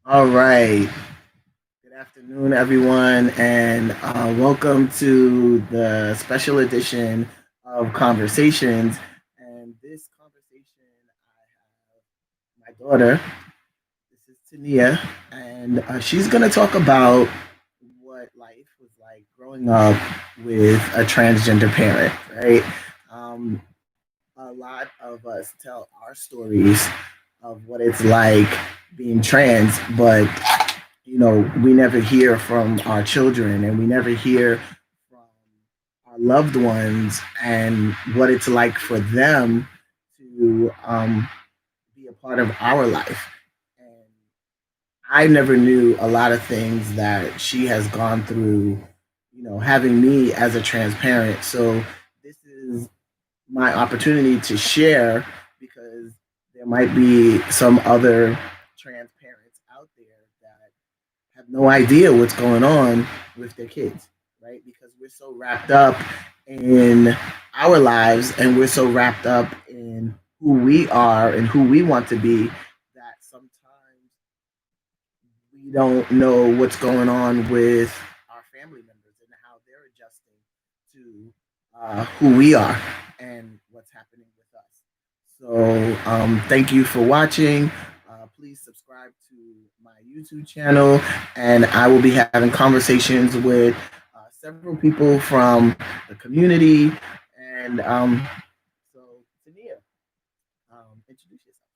All right. Good afternoon, everyone, and welcome to the special edition of Conversations. And this conversation, I have my daughter. This is Tania, and she's going to talk about what life was like growing up with a transgender parent, right? Um, a lot of us tell our stories of what it's like being trans, but we never hear from our children and we never hear from our loved ones and what it's like for them to be a part of our life. And I never knew a lot of things that she has gone through, having me as a transparent. So this is my opportunity to share because there might be some other trans parents out there that have no idea what's going on with their kids, right? Because we're so wrapped up in our lives and we're so wrapped up in who we are and who we want to be that sometimes we don't know what's going on with our family members and how they're adjusting to who we are and what's happening with us. So, thank you for watching. Please subscribe to my YouTube channel, and I will be having conversations with several people from the community. And so, Tania, introduce yourself.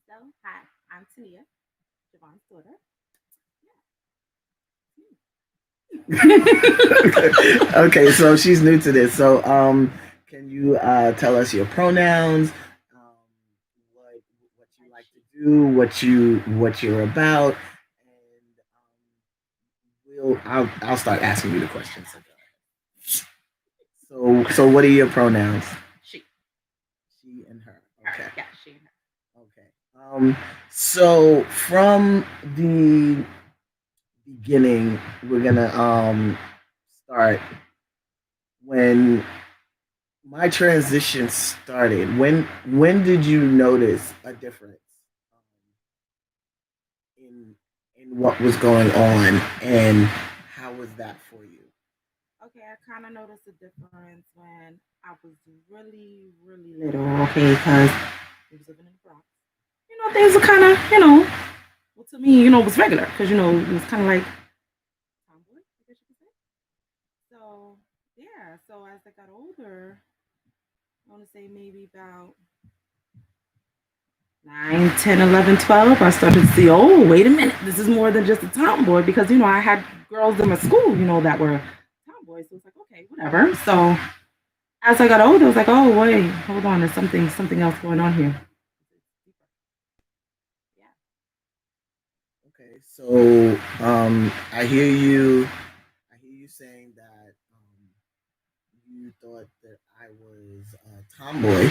So, hi, I'm Tinea, Jevon's daughter. Okay, so she's new to this. So, can you tell us your pronouns, what you like to do, what you're about, and I'll start asking you the questions. So what are your pronouns? She. She and her. Her. Okay. Yeah, she and her. Okay. So from the beginning, we're gonna start when my transition started. When did you notice a difference in what was going on, and how was that for you? Okay, I kind of noticed a difference when I was really, really little. Okay, because we was living in the Bronx. Things were kind of, well, to me, was regular because it was kind of like tomboy, I guess you could say. So yeah, so as I got older, I want to say maybe about 9, 10, 11, 12, I started to see, oh, wait a minute, this is more than just a tomboy because, I had girls in my school, that were tomboys. So it's like, okay, whatever. So as I got older, I was like, oh, wait, hold on, there's something else going on here. Yeah. Okay, so I hear you. I hear you saying that you thought that I was a tomboy,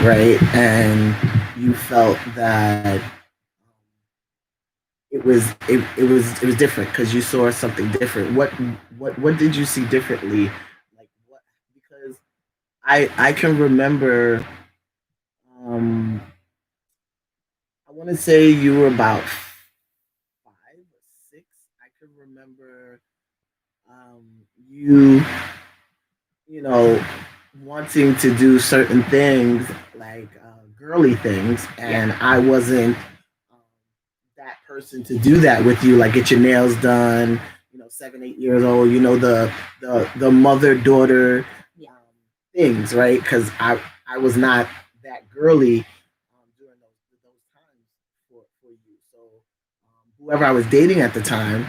right? And you felt that it was different because you saw something different. What did you see differently? Like what? Because I can remember. Um, I want to say you were about 5 or 6. I can remember you you know wanting to do certain things like girly things, and I wasn't um, that person to do that with you, like get your nails done. 7, 8 years old. The mother daughter things, right? Because I was not that girly during those times for you. So whoever I was dating at the time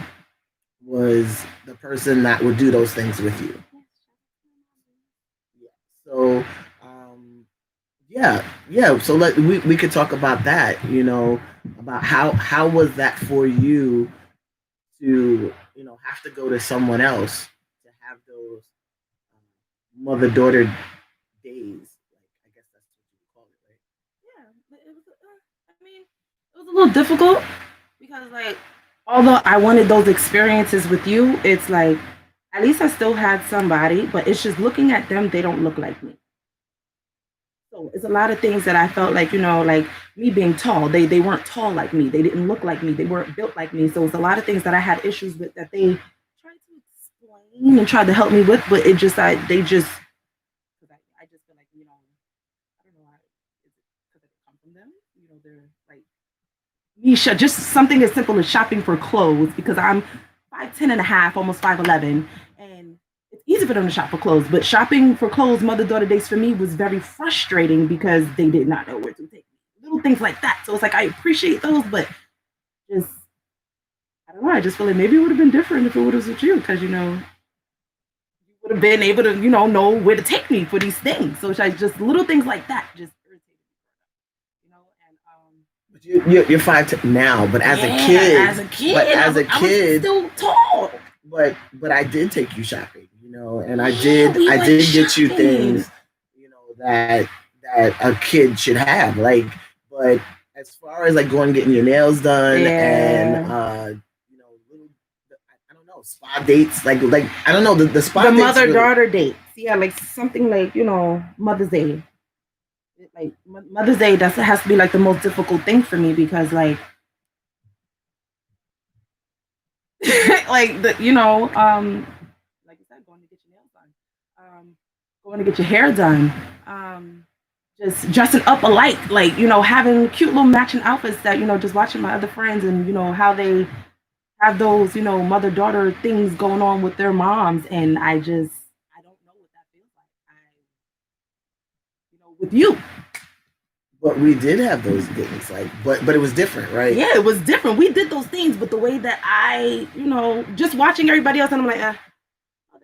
was the person that would do those things with you. Yeah. So yeah. So we could talk about that. About how was that for you to have to go to someone else to have those mother daughter days. Like I guess that's what you would call it, right? Yeah, but it was. I mean, it was a little difficult because, like, although I wanted those experiences with you, it's like at least I still had somebody, but it's just looking at them, they don't look like me. So it's a lot of things that I felt like, like me being tall, they weren't tall like me. They didn't look like me. They weren't built like me. So it's a lot of things that I had issues with that they tried to explain and tried to help me with, but it just, they just, I just feel like, I don't know why, is it because it come from them? They're like, Nisha, just something as simple as shopping for clothes because I'm 5'10" and a half, almost 5'11", and it's easy for them to shop for clothes. But shopping for clothes, mother daughter dates for me was very frustrating because they did not know where to take me. Little things like that. So it's like I appreciate those, but just I don't know. I just feel like maybe it would have been different if it would have with you because you would have been able to know where to take me for these things. So it's like just little things like that just irritated me, and But you're now, but as a yeah, kid, as a kid, but as a I was kid, still tall. but I did take you shopping, and Yeah, we I went did get you shopping. things, that a kid should have. Like, but as far as like going getting your nails done and Yeah. little, I don't know, spa dates, like I don't know, the spa The dates mother really. daughter dates. Yeah, like something like, Mother's Day. Like Mother's Day, that has to be like the most difficult thing for me because like like you said, going to get your nails done, going to get your hair done, just dressing up alike, like having cute little matching outfits that just watching my other friends and how they have those mother daughter things going on with their moms, and I don't know what that feels like. I with you. But we did have those things, like, but it was different, right? Yeah, it was different. We did those things, but the way that just watching everybody else, and I'm like, oh,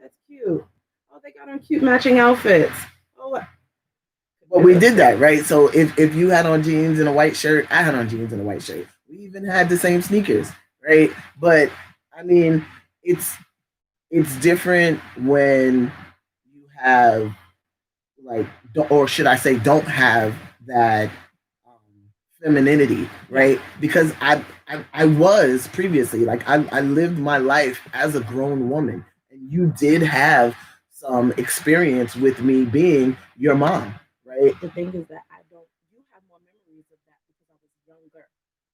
that's cute. Oh, they got on cute matching outfits. Oh, But we did that, right? So if you had on jeans and a white shirt, I had on jeans and a white shirt. We even had the same sneakers, right? But I mean, it's it's different when you have, like, or should I say, don't have that femininity, yeah, right? Because I was previously, like, I lived my life as a grown woman, and you did have some experience with me being your mom, right? the thing is that I don't. You have more memories of that because I was younger.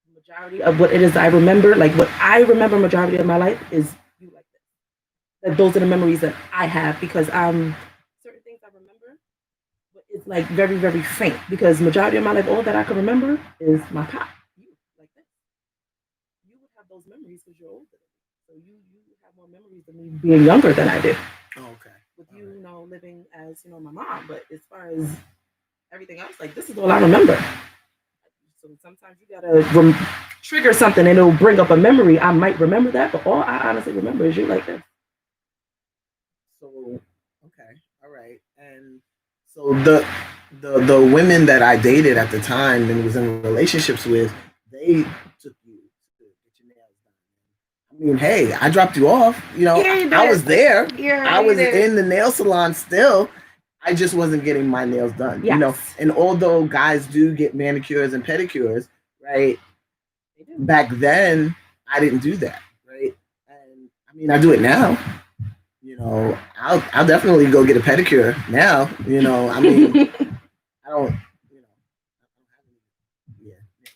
The majority of what it is I remember, like what I remember, majority of my life is you like this. That those are the memories that I have because certain things I remember, but it's like very very faint because majority of my life, all that I can remember is my pop. You like this. You would have those memories because you're older. So you have more memories of me being younger than I did. Oh, okay. With All you, right. living as my mom. But as far as everything else, like this is all I remember. So sometimes you gotta trigger something and it'll bring up a memory. I might remember that, but all I honestly remember is you like this. So, okay, all right. And so the women that I dated at the time and was in relationships with, they took you to get your nails done. I mean, hey, I dropped you off. Yeah, you I was did. there. Yeah, I you was did. in the nail salon still. I just wasn't getting my nails done. Yes. And although guys do get manicures and pedicures, right? They do. Back then, I didn't do that, right? And I mean, I do it now. I'll definitely go get a pedicure now. I mean, I don't, yeah.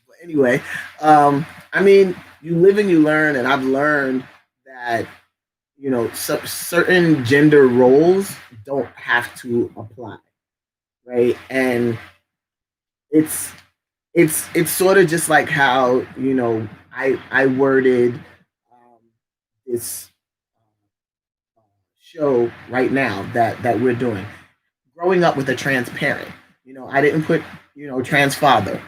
But anyway, I mean, you live and you learn, and I've learned that certain gender roles don't have to apply, right? And it's it's sort of just like how I worded this show right now that we're doing. Growing up with a trans parent, I didn't put trans father.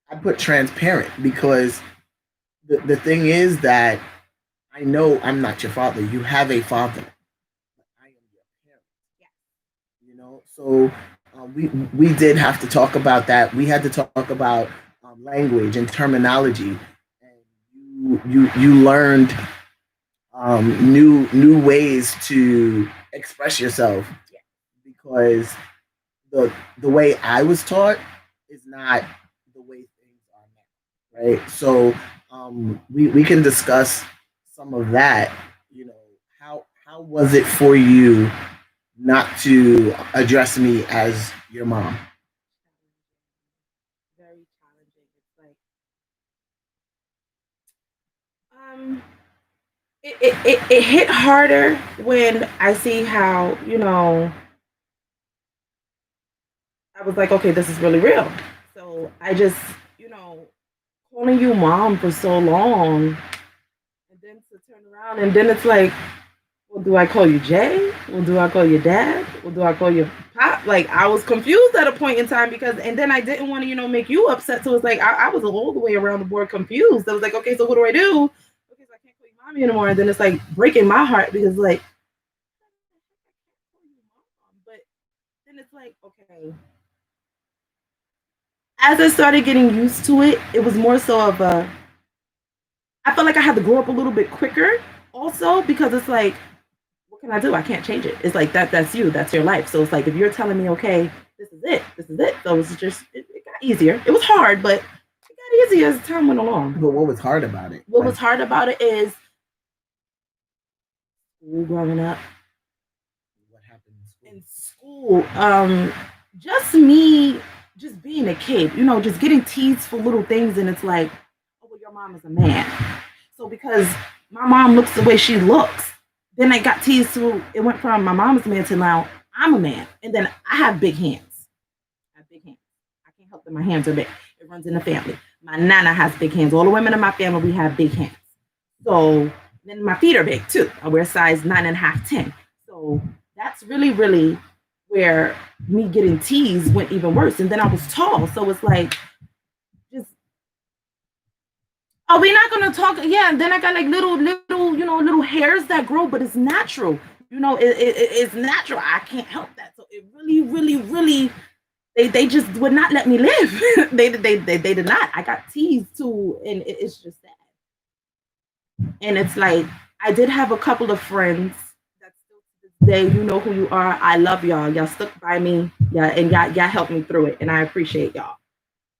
I put transparent because the thing is that I know I'm not your father. You have a father. I am your parent. So we did have to talk about that. We had to talk about language and terminology, and you learned new ways to express yourself because the way I was taught is not the way things are now, right? So we can discuss some of that. How was it for you not to address me as your mom? challenging. It's like um it hit harder when I see how, I was like, okay, this is really real. So I just, you know, calling you mom for so long, and then to turn around and then it's like, well, do I call you Jay? Well, do I call you dad? Well, do I call you pop? Like I was confused at a point in time because, and then I didn't want to, make you upset. So it's like I was all the way around the board confused. I was like, okay, so what do I do? Okay, so I can't call you mommy anymore. And then it's like breaking my heart because like, but then it's like, okay. As I started getting used to it, it was more so of a. I felt like I had to grow up a little bit quicker, also because it's like what can I do? I can't change it. It's like that's you, that's your life. So it's like if you're telling me, okay, this is it, this is it. So it's just it got easier. It was hard, but it got easier as time went along. But what was hard about it? What was hard about it is school growing up. What happened in school? Just me just being a kid, just getting teased for little things and it's like, oh well your mom is a man. So because my mom looks the way she looks, then I got teased to it went from my mom's a man to now I'm a man. And then I have big hands. I have big hands. I can't help that my hands are big. It runs in the family. My nana has big hands. All the women in my family, we have big hands. So then my feet are big too. I wear size 9.5, 10. So that's really, really where me getting teased went even worse. And then I was tall. So it's like just oh, we're not gonna talk. Yeah, and then I got like little, little hairs that grow, but it's natural. It's natural. I can't help that. So it really, really, really, they just would not let me live. They did not. I got teased too, and it's just sad. And it's like I did have a couple of friends that still to this day, you know who you are. I love y'all. Y'all stuck by me. Yeah, and y'all helped me through it, and I appreciate y'all.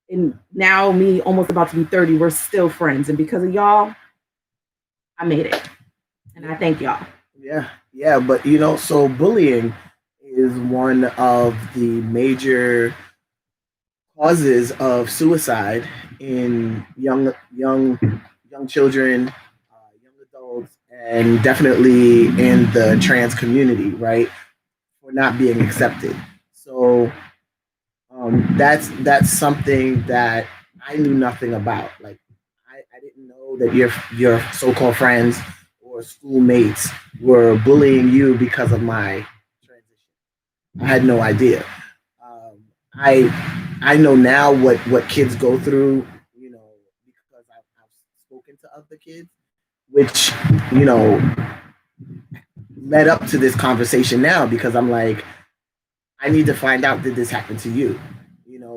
And now me almost about to be 30, we're still friends. And because of y'all, I made it. And I thank y'all. Yeah, yeah, but so bullying is one of the major causes of suicide in young children, young adults, and definitely in the trans community, right? For not being accepted. So that's something that I knew nothing about. Like I didn't know that your so-called friends or schoolmates were bullying you because of my transition. I had no idea. Um, I know now what kids go through. Because I've spoken to other kids, which you know led up to this conversation now because I'm like, I need to find out, did this happen to you?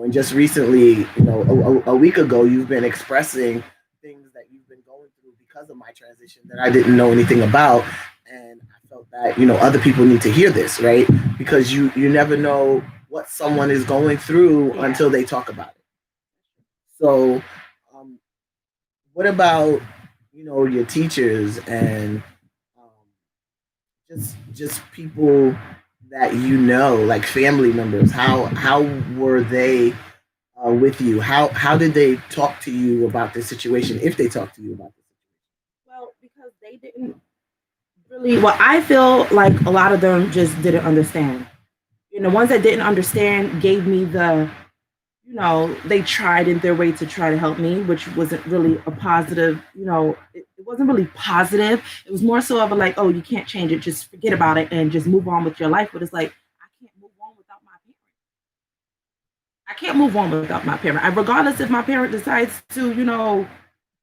And just recently, a week ago, you've been expressing things that you've been going through because of my transition that I didn't know anything about. And I felt that, other people need to hear this, right? Because you never know what someone is going through until they talk about it. So, um, what about, your teachers and just people that like family members? How were they with you? How did they talk to you about this situation, if they talked to you about this? Well, because they didn't really, well, I feel like a lot of them just didn't understand. The ones that didn't understand gave me they tried in their way to try to help me, which wasn't really a positive, it wasn't really positive. It was more so of a like, oh, you can't change it, just forget about it and just move on with your life. But it's like, I can't move on without my parent. I can't move on without my parent. Regardless if my parent decides to,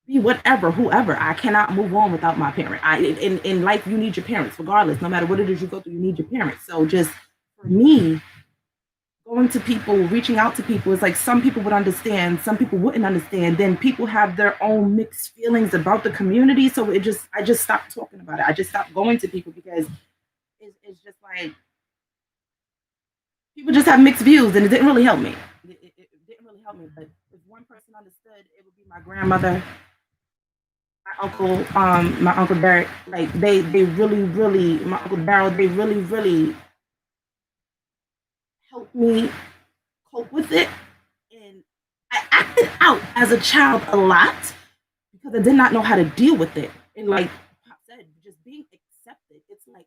be whatever, whoever, I cannot move on without my parent. In life, you need your parents, regardless. No matter what it is you go through, you need your parents. So just for me, going to people, reaching out to people, it's like some people would understand, some people wouldn't understand. Then people have their own mixed feelings about the community. So I just stopped talking about it. I just stopped going to people because it's just like people just have mixed views, and it didn't really help me. It didn't really help me. But if one person understood, it would be my grandmother, my uncle Derek. Like they really, really, my uncle Daryl, they really, really helped me cope with it. And acted out as a child a lot because I did not know how to deal with it. And like Pop said, just being accepted. It's like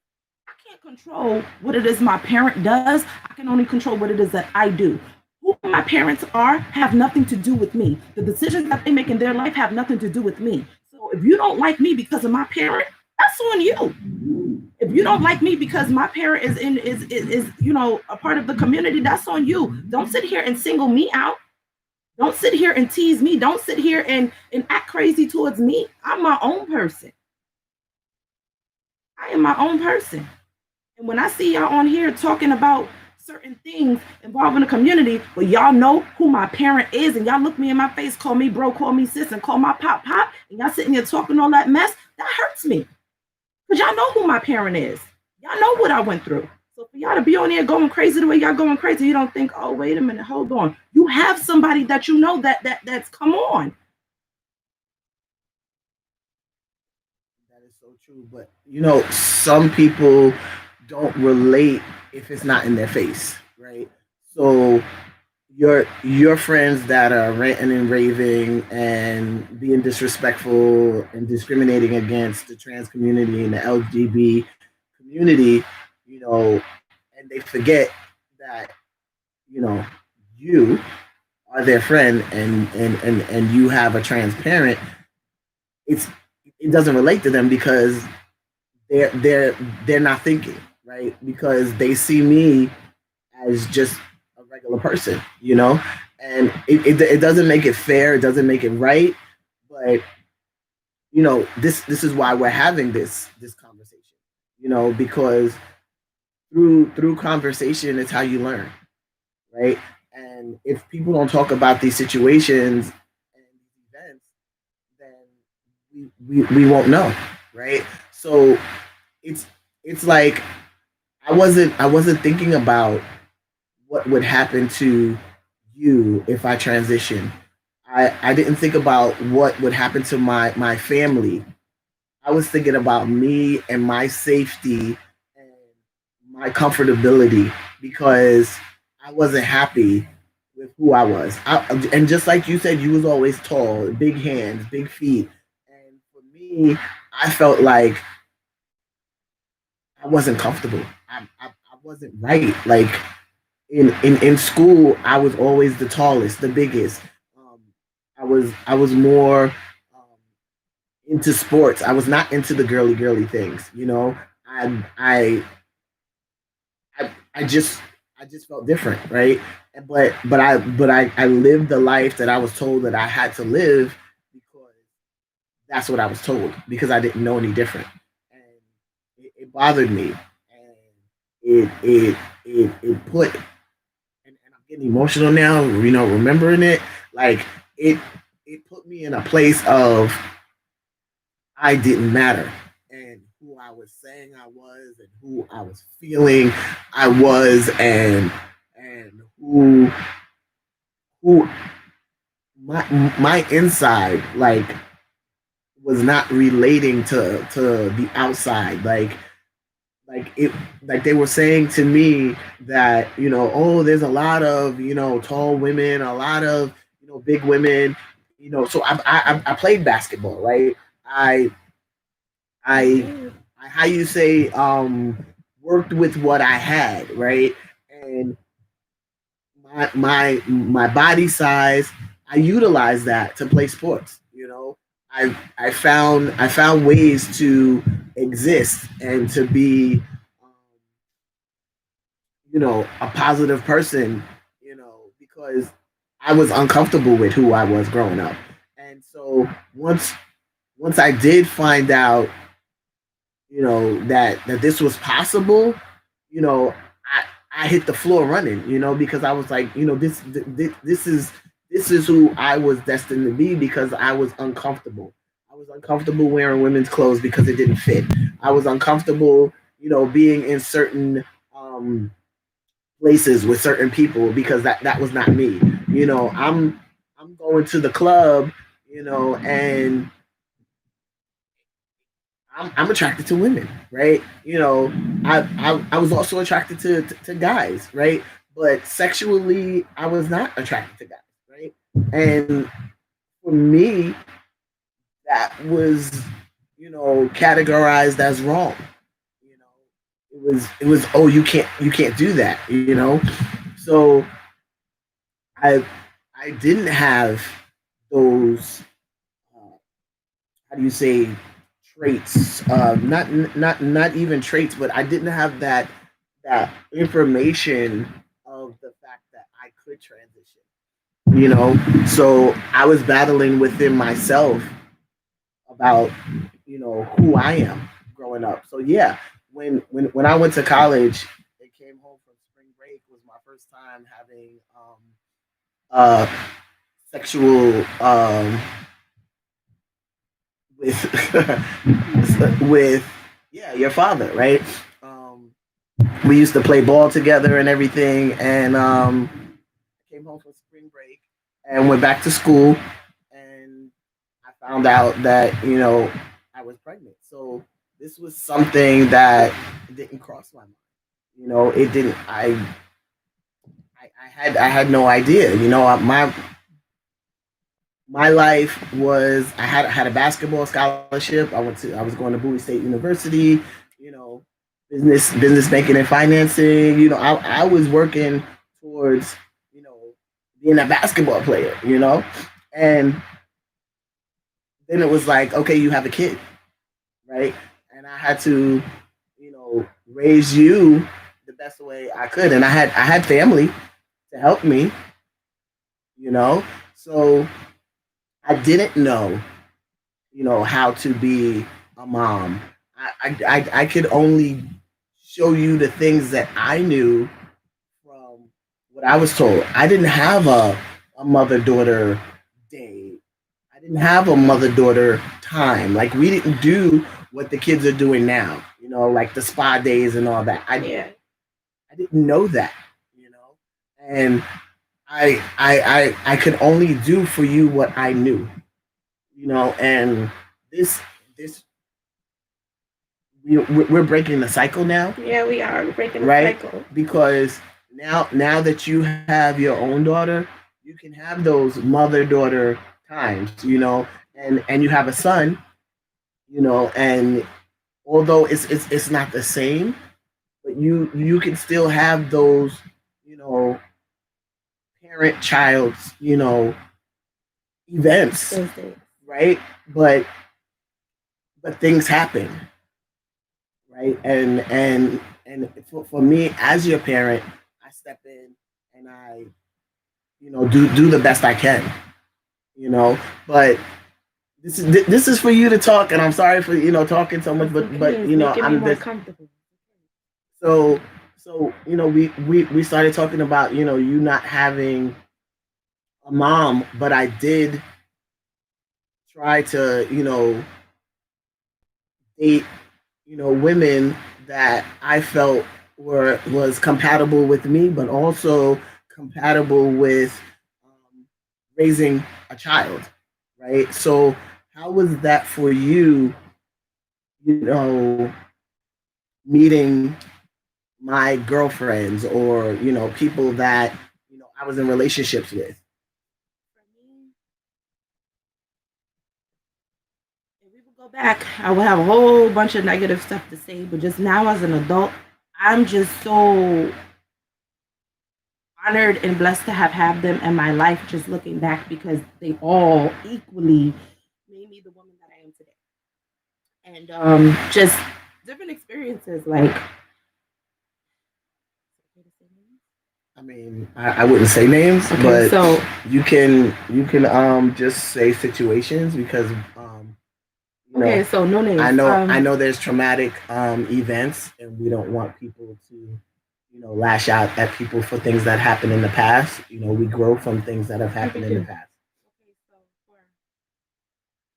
I can't control what it is my parent does. I can only control what it is that I do. Who my parents are have nothing to do with me. The decisions that they make in their life have nothing to do with me. So if you don't like me because of my parent, that's on you. If you don't like me because my parent is a part of the community, that's on you. Don't sit here and single me out. Don't sit here and tease me. Don't sit here and act crazy towards me. I'm my own person. I am my own person. And when I see y'all on here talking about certain things involving the community, but y'all know who my parent is, and y'all look me in my face, call me bro, call me sis, and call my pop, and y'all sitting here talking all that mess, that hurts me. Because y'all know who my parent is. Y'all know what I went through. So for y'all to be on here going crazy the way y'all going crazy, you don't think, oh, wait a minute, hold on. You have somebody that you know that's come on. That is so true. But some people don't relate if it's not in their face, right? So your friends that are ranting and raving and being disrespectful and discriminating against the trans community and the LGBT community, you know, and they forget that you know you are their friend and you have a trans parent. It's it doesn't relate to them because they're not thinking right because they see me as just a regular person, and it doesn't make it fair. It doesn't make it right. But this is why we're having this conversation. Because through conversation, it's how you learn, right? And if people don't talk about these situations and these events, then we won't know, right? So it's it's like I wasn't thinking about what would happen to you if I transition. I didn't think about what would happen to my family. I was thinking about me and my safety and my comfortability because I wasn't happy with who I was. And just like you said, you was always tall, big hands, big feet. And for me, I felt like I wasn't comfortable. I wasn't right. Like in school, I was always the tallest, the biggest. Um, I was more into sports. I was not into the girly things. I I I just felt different, right? But I lived the life that I was told that I had to live because that's what I was told because I didn't know any different, and it bothered me, and it put and I'm getting emotional now, remembering it. Like it it put me in a place of I didn't matter. And who I was saying I was and who I was feeling I was and who my inside like was not relating to the outside. Like it like they were saying to me that oh, there's a lot of tall women, a lot of big women. So I played basketball, right? I i i how you say worked with what I had, right? And my body size, I utilized that to play sports. I found ways to exist and to be a positive person, because I was uncomfortable with who I was growing up. And so once I did find out, that this was possible, you know, I hit the floor running, because I was like, this is who I was destined to be because I was uncomfortable. I was uncomfortable wearing women's clothes because it didn't fit. I was uncomfortable, being in certain places with certain people because that was not me. I'm going to the club, and I'm attracted to women, right? I was also attracted to guys, right? But sexually, I was not attracted to guys, right? And for me, that was, categorized as wrong. You know, it was oh, you can't do that. So I I didn't have those, how do you say, traits, not even traits, but I didn't have that information of the fact that I could transition. So I was battling within myself about, who I am growing up. So yeah, when I went to college and came home from spring break, was my first time having uh sexual, with with yeah, your father, right? Um, we used to play ball together and everything, and I came home from spring break and went back to school, and I found out that I was pregnant. So this was something that didn't cross my mind. It didn't. I had no idea. My life was, I had a basketball scholarship. I was going to Bowie State University. You know, business banking and financing. I was working towards, you know being a basketball player. And then it was like, okay, you have a kid, right? And I had to, raise you the best way I could, and I had family to help me. So I didn't know, how to be a mom. I could only show you the things that I knew from what I was told. I didn't have a mother daughter day. I didn't have a mother daughter time. Like, we didn't do what the kids are doing now, like the spa days and all that. Yeah. I didn't know that, and I could only do for you what I knew, and this we're breaking the cycle now, Yeah, we are. We're breaking the right? cycle. Because now that you have your own daughter, you can have those mother daughter times, and you have a son, and although it's not the same, but you can still have those, you know parent child, events, Those days. right? But things happen, right? And for me, as your parent, I step in and I, do the best I can, you know. But this is for you to talk, and I'm sorry for talking so much, It's but okay. It's making me I'm more this. comfortable. So we started talking about, you not having a mom, but I did try to, date, women that I felt was compatible with me, but also compatible with, um, raising a child, right? So how was that for you? Meeting my girlfriends, or people that I was in relationships with. For me, if we would go back, I would have a whole bunch of negative stuff to say, but just now as an adult, I'm just so honored and blessed to have had them in my life, just looking back, because they all equally made me the woman that I am today. And just different experiences, like I mean, I wouldn't say names, okay, but so you can just say situations, because okay, so no I names. know I know there's traumatic events, and we don't want people to lash out at people for things that happened in the past. We grow from things that have We happened in the do. past. Okay, so for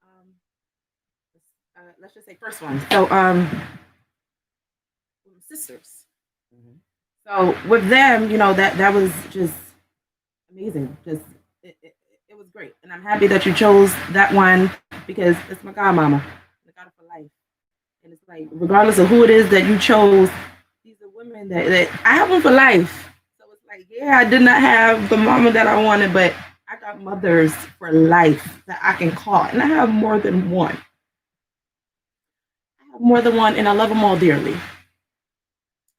um, let's just say first one. So sisters. Mhm. So with them, that was just amazing. Just it was great, and I'm happy that you chose that one because it's my godmama. I got it for life, and it's like regardless of who it is that you chose, these are women that I have them for life. So it's like, yeah, I did not have the mama that I wanted, but I got mothers for life that I can call, and I have more than one. I have more than one, and I love them all dearly.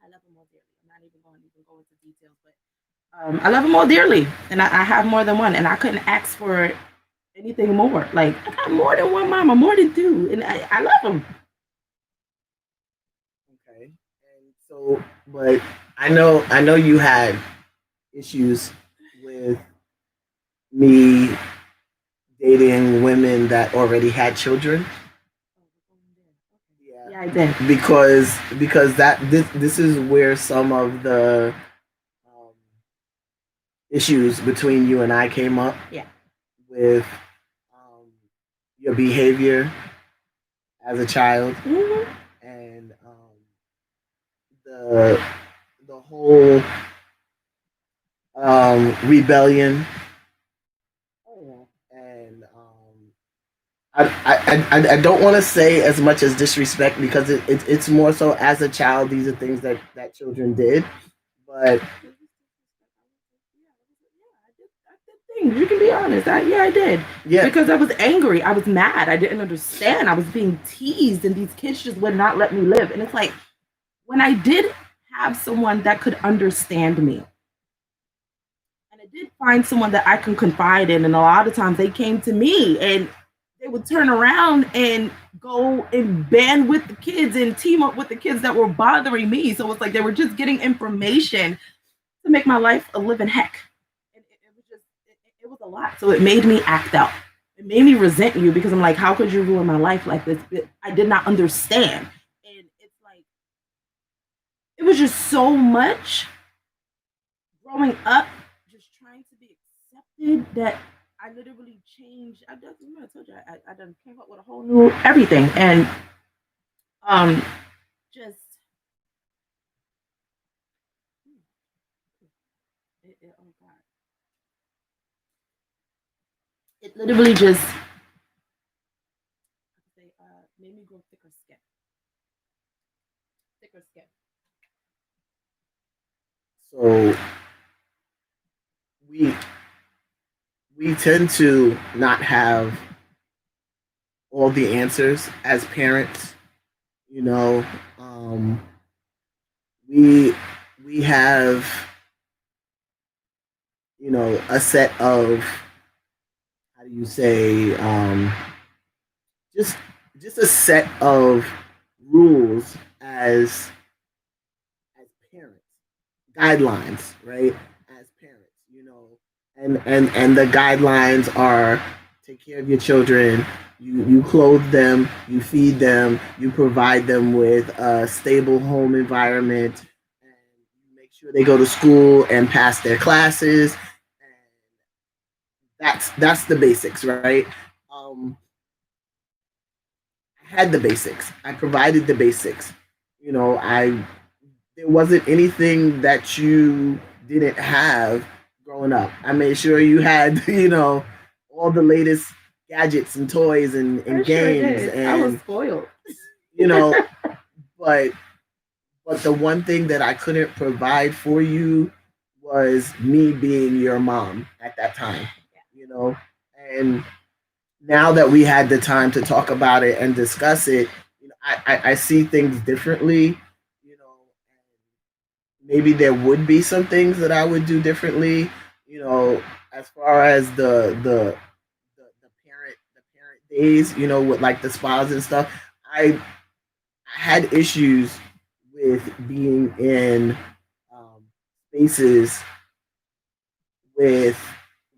I love them all dearly. I'm not even go into details, but I love them all dearly, and I have more than one, and I couldn't ask for anything more. Like I got more than one mama, more than two, and I love them. Okay. And so, but I know you had issues with me dating women that already had children. Yeah. Yeah, I did. Because this is where some of the um, issues between you and I came up Yeah. with um, your behavior as a child Mm-hmm. and the the whole rebellion Oh, and I don't want to say as much as disrespect because it's more so as a child these are things that children did but I did things. You can be honest. Yeah, I did. yeah Because I was angry. I was mad. I didn't understand. I was being teased, and these kids just would not let me live. And it's like when I did have someone that could understand me, and I did find someone that I can confide in, and a lot of times they came to me and they would turn around and go and band with the kids and team up with the kids that were bothering me. So it's like they were just getting information to make my life a living heck. And it was just, it was a lot. So it made me act out. It made me resent you because I'm like, how could you ruin my life like this? I did not understand. And it's like, it was just so much growing up, just trying to be accepted that I literally changed. I told you, I done came up with a whole new everything. And um, just, oh God, it literally just made me grow thicker skin. so we we tend to not have all the answers as parents you know we we have a set of how do you say just just a set of rules as parents guidelines right as parents and the guidelines are take care of your children you clothe them you feed them you provide them with a stable home environment and you make sure they go to school and pass their classes and that's the basics right um, I had the basics. I provided the basics. I there wasn't anything that you didn't have growing up. I made sure you had, all the latest gadgets and toys and I sure games did. I was and spoiled. you know, but the one thing that I couldn't provide for you was me being your mom at that time, you know. And now that we had the time to talk about it and discuss it, I see things differently. You know, maybe there would be some things that I would do differently. As far as the parent days, with like the spas and stuff. I had issues with being in um, spaces with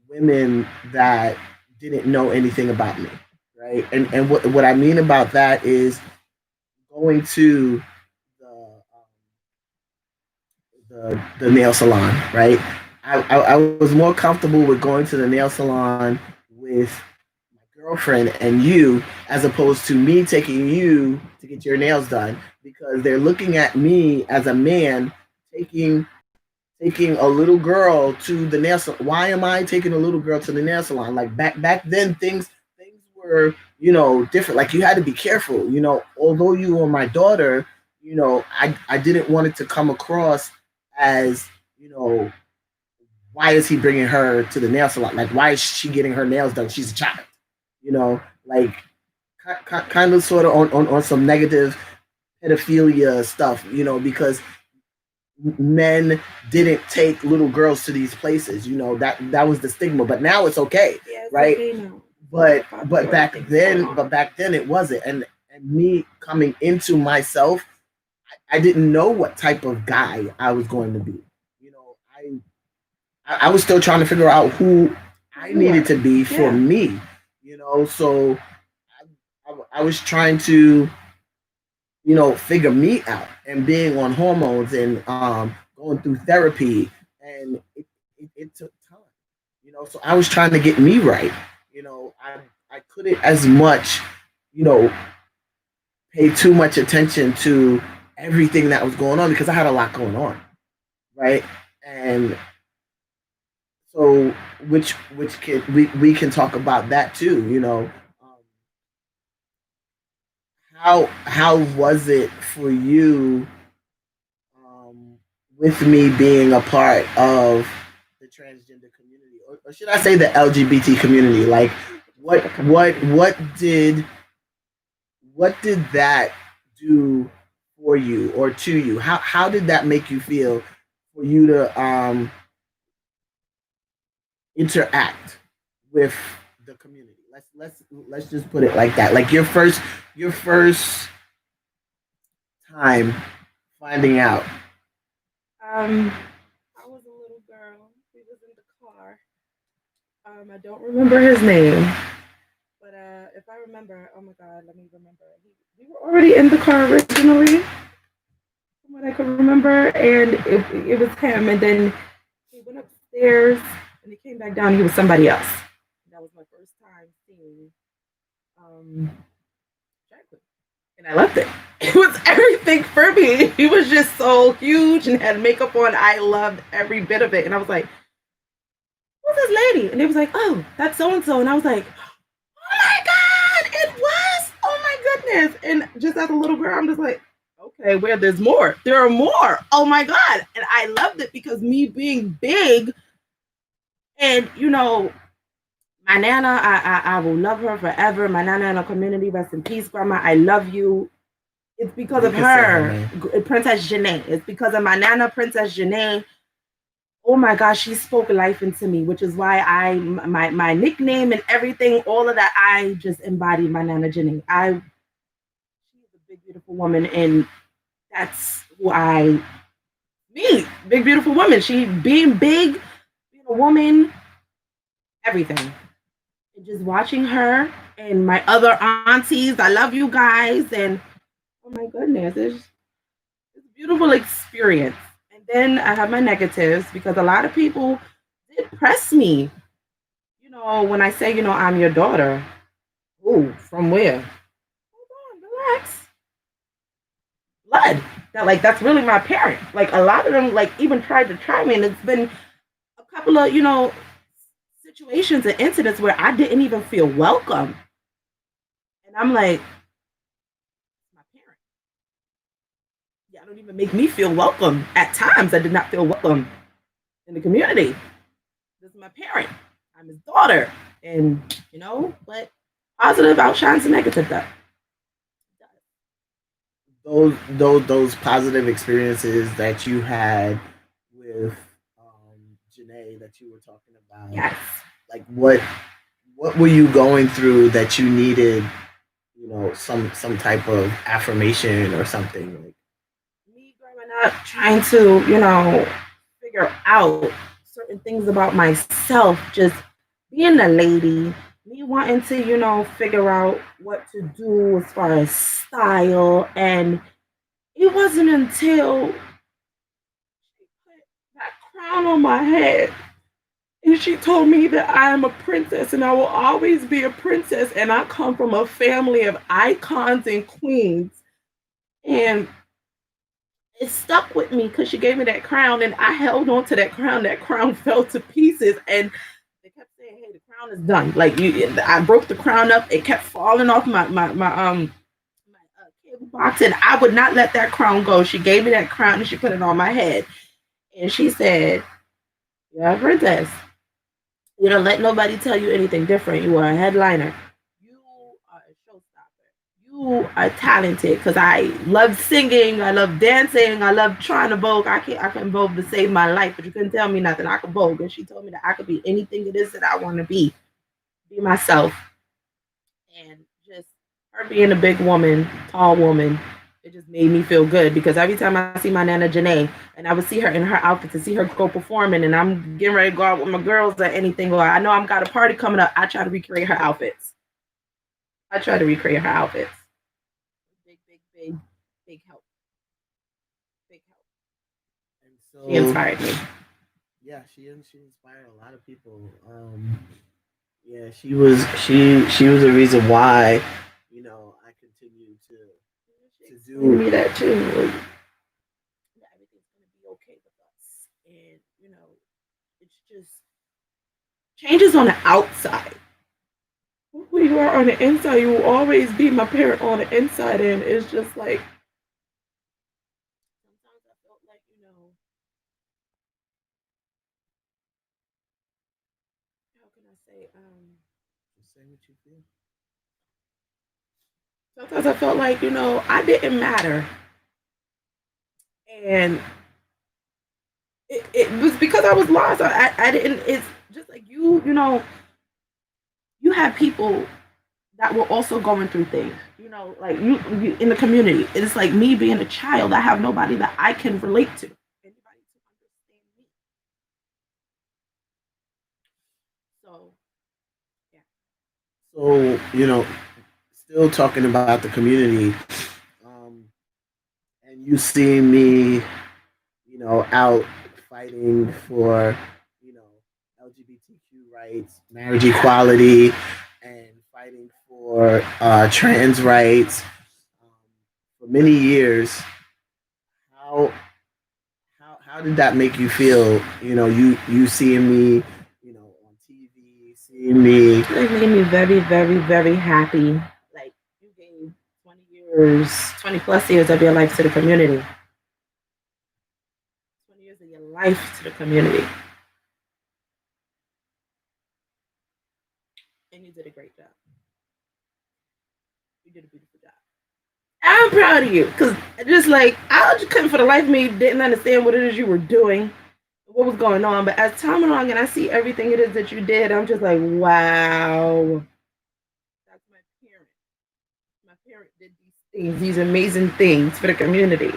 women that didn't know anything about me, right? And what I mean about that is going to the the nail salon, right? I was more comfortable with going to the nail salon with my girlfriend and you as opposed to me taking you to get your nails done because they're looking at me as a man taking taking a little girl to the nail salon. Why am I taking a little girl to the nail salon? Like back then, things were different. Like you had to be careful. Although you were my daughter, I didn't want it to come across as you know why is he bringing her to the nail salon? Like, why is she getting her nails done? She's a child, you know, like kind of sort of on some negative pedophilia stuff, because men didn't take little girls to these places. That was the stigma, but now it's okay, Yeah, it's right? okay now. But back then it wasn't, and me coming into myself, I didn't know what type of guy I was going to be. I was still trying to figure out who I needed to be for me. So I was trying to figure me out, and being on hormones, and going through therapy, and it took time. So I was trying to get me right. I couldn't as much, you know, pay too much attention to everything that was going on because I had a lot going on, right? And so, which can we can talk about that too. How was it for you, um, with me being a part of the transgender community, or should I say the LGBT community? Like, what what did that do for you or to you? How did that make you feel for you to interact with the community? Let's just put it like that. Like your first time finding out. Um, I was a little girl. We was in the car. I don't remember his name, but if I remember, oh my God, let me remember. We were already in the car originally, from what I can remember, and it was him. And then he went upstairs, and he came back down. He was somebody else. That was my first time seeing um, drag queen, and I loved it. It was everything for me. He was just so huge and had makeup on. I loved every bit of it, and I was like, "Who's this lady?" And they was like, "Oh, that's so and so," and I was like, "Oh my God, it was! Oh my goodness!" And just as a little girl, I'm just like, "Okay, where there's more, there are more. Oh my God!" And I loved it because me being big, and my nana, I will love her forever. My nana in the community, rest in peace, grandma. I love you. It's because of her, Princess Janae. It's because of my nana, Princess Janae. Oh my gosh, she spoke life into me, which is why my nickname and everything, all of that, I just embodied my nana Janae. She's a big beautiful woman, and that's who I me, big beautiful woman. She being big, being a woman, everything. And just watching her and my other aunties, I love you guys, and oh my goodness, it's a beautiful experience. And then I have my negatives because a lot of people did press me. When I say, I'm your daughter. Ooh, from where? Hold on, relax. Blood. That's really my parent. Like a lot of them, like even tried to try me, and it's been a couple of, situations and incidents where I didn't even feel welcome. And I'm like, my parent. Yeah, don't even make me feel welcome. At times, I did not feel welcome in the community. This is my parent. I'm his daughter, and but positive outshines the negative. Though. Those positive experiences that you had with Janae that you were talking about. Yes. Like what were you going through that you needed, some type of affirmation or something like me growing up trying to, figure out certain things about myself, just being a lady, me wanting to, figure out what to do as far as style. And it wasn't until she put that crown on my head and she told me that I am a princess and I will always be a princess. And I come from a family of icons and queens. And it stuck with me because she gave me that crown and I held on to that crown. That crown fell to pieces. And they kept saying, "Hey, the crown is done." Like I broke the crown up. It kept falling off my cable box, and I would not let that crown go. She gave me that crown and she put it on my head. And she said, Yeah, I've heard this. You don't let nobody tell you anything different. You are a headliner. You are a showstopper. You are talented because I love singing. I love dancing. I love trying to vogue. I can vogue to save my life, but you couldn't tell me nothing. I could vogue, and she told me that I could be anything it is that I want to be myself, and just her being a big woman, tall woman, it just made me feel good because every time I see my Nana Janae and I would see her in her outfit to see her go performing and I'm getting ready to go out with my girls or anything, or I know I've got a party coming up, I try to recreate her outfits. I try to recreate her outfits. Big, big, big, big help. Big help. And She so, inspired me. yeah, she inspired a lot of people. Yeah, she was a reason why, I continue She to explained do. to me that too. That everything's gonna be okay with us. And it's just changes on the outside. Who you are on the inside, you will always be my parent on the inside, and it's just like sometimes I felt like how can I say Just say what you feel. sometimes I felt like I didn't matter, and it was because I was lost. I didn't. It's just like you have people that were also going through things. Like you in the community. It's like me being a child. I have nobody that I can relate to. Anybody to understand me. So yeah. So, still talking about the community, um, and you see me, out fighting for, you know, LGBTQ rights, marriage equality, and fighting for trans rights um, for many years. How how did that make you feel? You seeing me, on TV, seeing me. It made me very, very, very happy. Like you gave 20 years, 20 plus years of your life to the community. 20 years of your life to the community. And you did a great job. You did a beautiful job. I'm proud of you because just like I just couldn't for the life of me didn't understand what it is you were doing, what was going on. But as time went on and I see everything it is that you did, I'm just like, wow, that's my parent. My parent did these things, these amazing things for the community.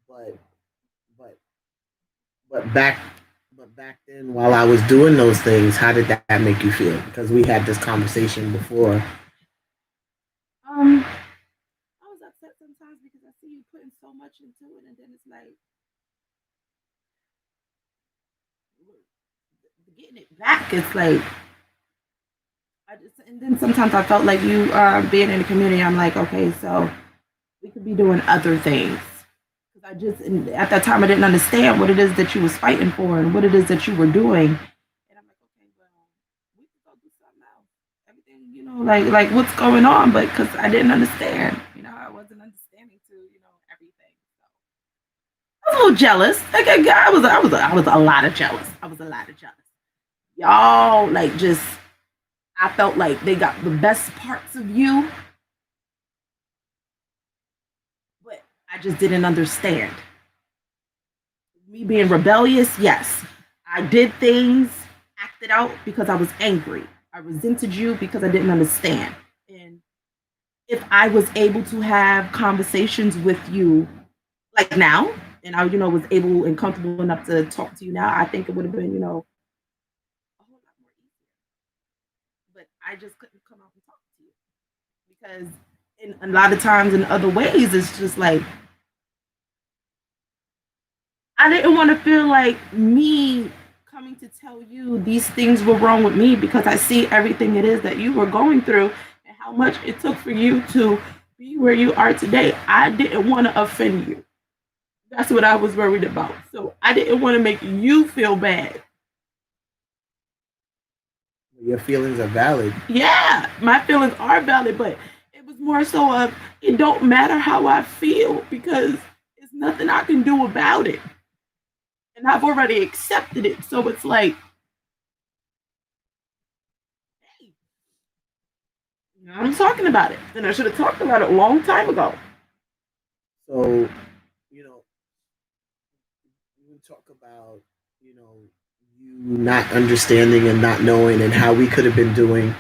But but but back then, while I was doing those things, how did that make you feel? Because we had this conversation before. I was upset sometimes because I see you putting so much into it, and then it's like getting it back. It's like I just, and then sometimes I felt like you being in the community. I'm like, okay, so we could be doing other things. Because I just at that time I didn't understand what it is that you was fighting for and what it is that you were doing. And I'm like, okay, well, we could go do something else. Everything, like what's going on, but because I didn't understand, I wasn't understanding to, everything. So I was a little jealous. Like I was a lot of jealous. I was a lot of jealous. Y'all like just I felt like they got the best parts of you, but I just didn't understand. Me being rebellious, yes. I did things, acted out because I was angry. I resented you because I didn't understand. And if I was able to have conversations with you like now, and I, was able and comfortable enough to talk to you now, I think it would have been, a whole lot more easier. But I just couldn't come out and talk to you because in a lot of times in other ways, it's just like I didn't want to feel like me coming to tell you these things were wrong with me because I see everything it is that you were going through and how much it took for you to be where you are today. I didn't want to offend you. That's what I was worried about. So I didn't want to make you feel bad. Your feelings are valid. Yeah, my feelings are valid, but it was more so of it don't matter how I feel because it's nothing I can do about it. and I've already accepted it. So it's like, hey, I'm talking about it. And I should have talked about it a long time ago. So, you know, we talk about, you not understanding and not knowing and how we could have been doing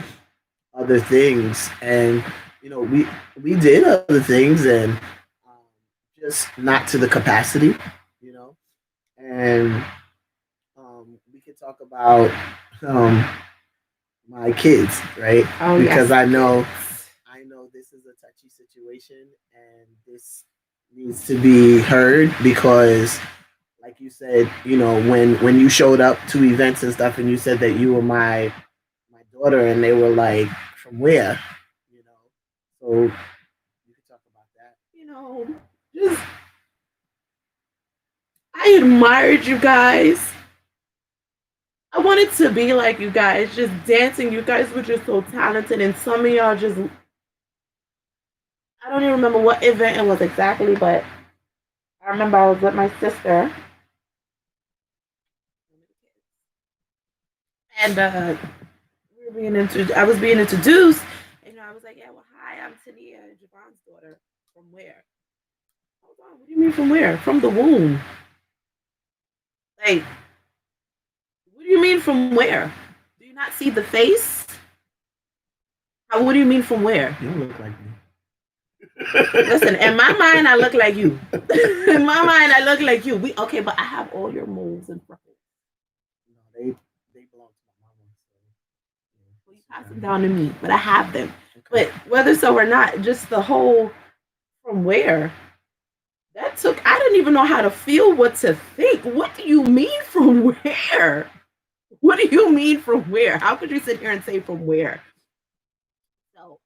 other things. And, we did other things and just not to the capacity, you know. And we could talk about um, my kids, right? Oh, Because yes. I know this is a touchy situation and this needs to be heard because like you said, when you showed up to events and stuff and you said that you were my daughter and they were like, from where? You know. So you could talk about that. Just I admired you guys. I wanted to be like you guys, just dancing. You guys were just so talented, and some of y'all just, I don't even remember what event it was exactly, but I remember I was with my sister, and we were I was being introduced, and I was like, yeah, well, hi, I'm Tinea, Jevon's daughter. From where? Hold on, what do you mean from where? From the womb. Like, what do you mean from where? Do you not see the face? What do you mean from where? You don't look like me. Listen, in my mind, I look like you. In my mind, I look like you. Okay, but I have all your moles and freckles. No, they belong to my mama. So you pass them down to me, but I have them. Okay. But whether so or not, just the whole from where that took. I didn't even know how to feel, what to think. What do you mean from where? What do you mean from where? How could you sit here and say from where? So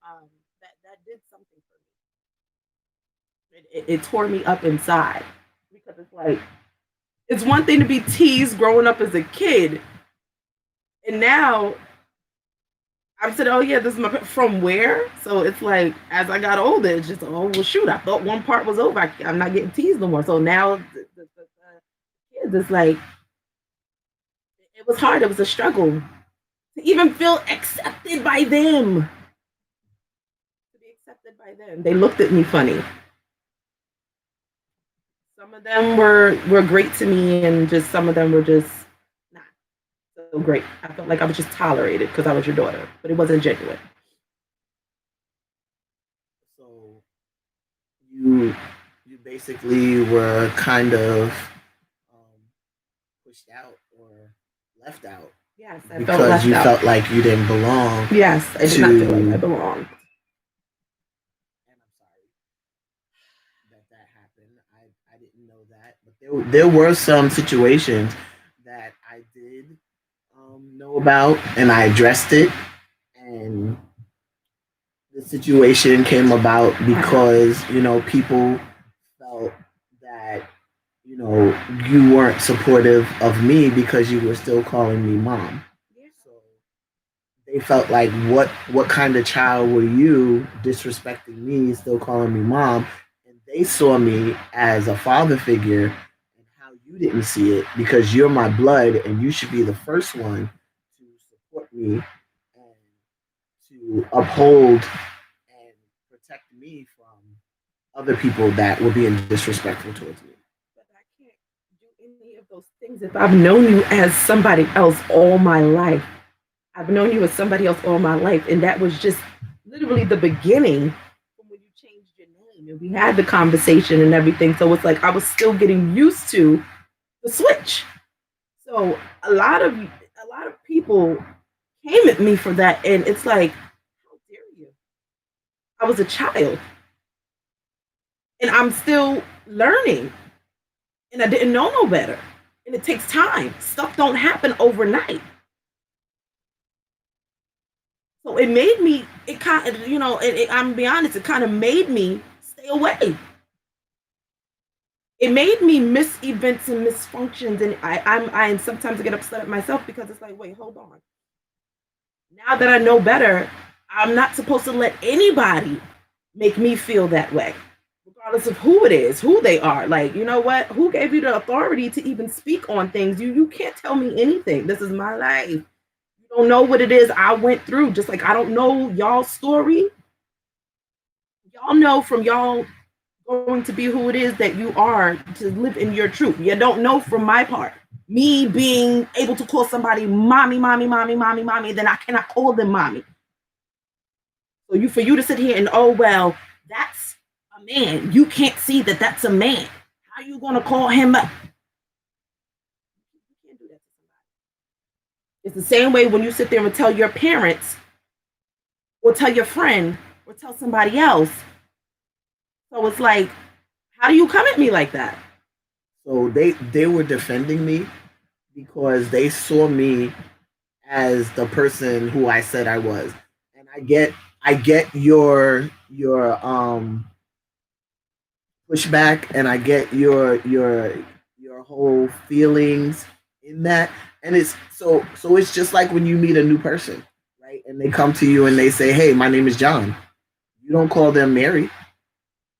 that did something for me. It tore me up inside because it's like, it's one thing to be teased growing up as a kid, and now I'm saying, oh yeah, this is my from where. So it's like as I got older, it's just, oh well, shoot, I thought one part was over. I'm not getting teased no more. So now the kids, it's like it was hard. It was a struggle to even feel accepted by them. To be accepted by them, they looked at me funny. Some of them were great to me, and just some of them were just not so great. I felt like I was just tolerated because I was your daughter, but it wasn't genuine. So you basically were kind of um, pushed out or left out. Yes, I because felt you out. Felt like you didn't belong. Yes, I did not feel like I belonged. And I'm sorry that happened. I didn't know that, but there were some situations that I did know about, and I addressed it, and the situation came about because people felt that you weren't supportive of me because you were still calling me mom. So they felt like what kind of child were you disrespecting me, still calling me mom? And they saw me as a father figure and how you didn't see it because you're my blood and you should be the first one to support me and to uphold and protect me from other people that were being disrespectful towards me. But I can't do any of those things if I've known you as somebody else all my life. I've known you as somebody else all my life, and that was just literally the beginning from when you changed your name and we had the conversation and everything. So it's like I was still getting used to the switch. So a lot of people came at me for that, and it's like, how dare you? I was a child, and I'm still learning, and I didn't know no better. And it takes time. Stuff don't happen overnight. So it made me, it kind of, I'm gonna be honest, it kind of made me stay away. It made me miss events and miss functions, and I sometimes get upset at myself because it's like, wait, hold on. Now that I know better, I'm not supposed to let anybody make me feel that way, regardless of who it is, who they are. Like, you know what? Who gave you the authority to even speak on things? You can't tell me anything. This is my life. You don't know what it is I went through. Just like I don't know y'all's story. Y'all know from y'all going to be who it is that you are to live in your truth. You don't know from my part. Me being able to call somebody mommy, mommy, mommy, mommy, mommy, then I cannot call them mommy. So you for you to sit here and oh well, that's a man. You can't see that that's a man. How you gonna call him? You can't do that to somebody. It's the same way when you sit there and tell your parents, or tell your friend, or tell somebody else. So it's like, how do you come at me like that? So they were defending me because they saw me as the person who I said I was. And I get your pushback, and I get your whole feelings in that. And it's so it's just like when you meet a new person, right? And they come to you and they say, "Hey, my name is John." You don't call them Mary,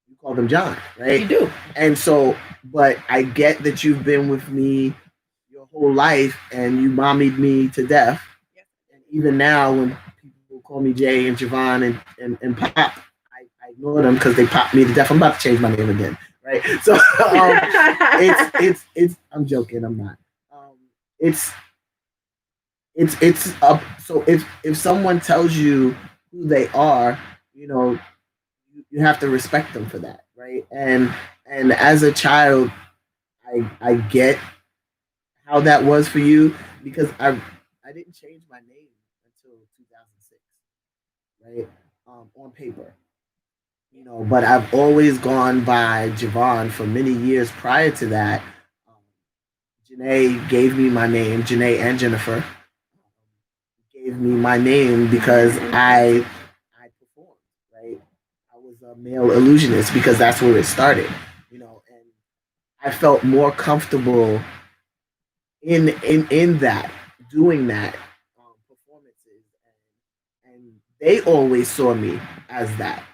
you call them John, right? You do. And so, but I get that you've been with me your whole life and you mommied me to death. And even now, when people call me Jay and Jevon and Pop, I ignore them because they pop me to death. I'm about to change my name again, right? So it's. I'm joking. I'm not. It's it's up. So if someone tells you who they are, you know, you have to respect them for that, right? And as a child, I get how that was for you because I didn't change my name until 2006, right? On paper, but I've always gone by Jevon for many years prior to that. Um, Janae gave me my name, Janae and Jennifer gave me my name because I performed, right? I was a male illusionist because that's where it started, and I felt more comfortable in that doing that performances, and they always saw me as that,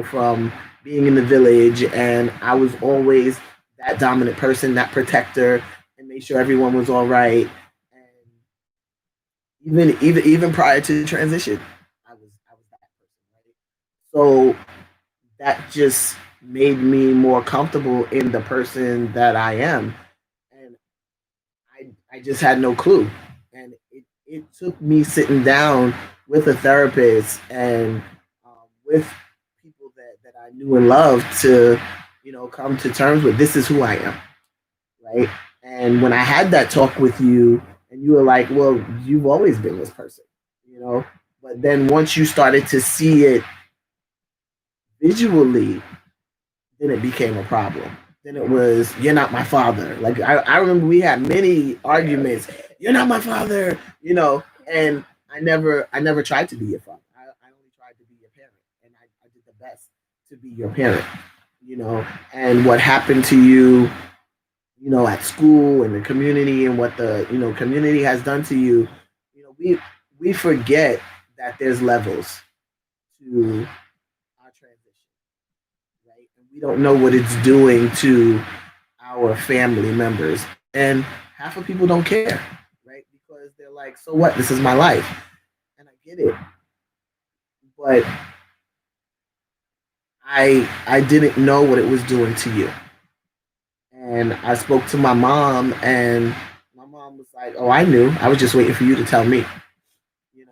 from being in the village, and I was always that dominant person, that protector, and made sure everyone was all right. And even prior to the transition, I was that person, right? So that just made me more comfortable in the person that I am, and I just had no clue. And it took me sitting down with a therapist and with people that I knew and loved to, come to terms with this is who I am, right? And when I had that talk with you, and you were like, well, you've always been this person, you know? But then once you started to see it visually, then it became a problem. Then it was, you're not my father. Like I remember we had many arguments. You're not my father, and I never tried to be your father. I only tried to be your parent, and I did the best to be your parent, and what happened to you, at school and the community and what the community has done to you, we forget that there's levels to our transition, right? And we don't know what it's doing to our family members. And half of people don't care, right? Because they're like, so what? This is my life. And I get it. But I didn't know what it was doing to you. And I spoke to my mom, and my mom was like, oh, I knew. I was just waiting for you to tell me. And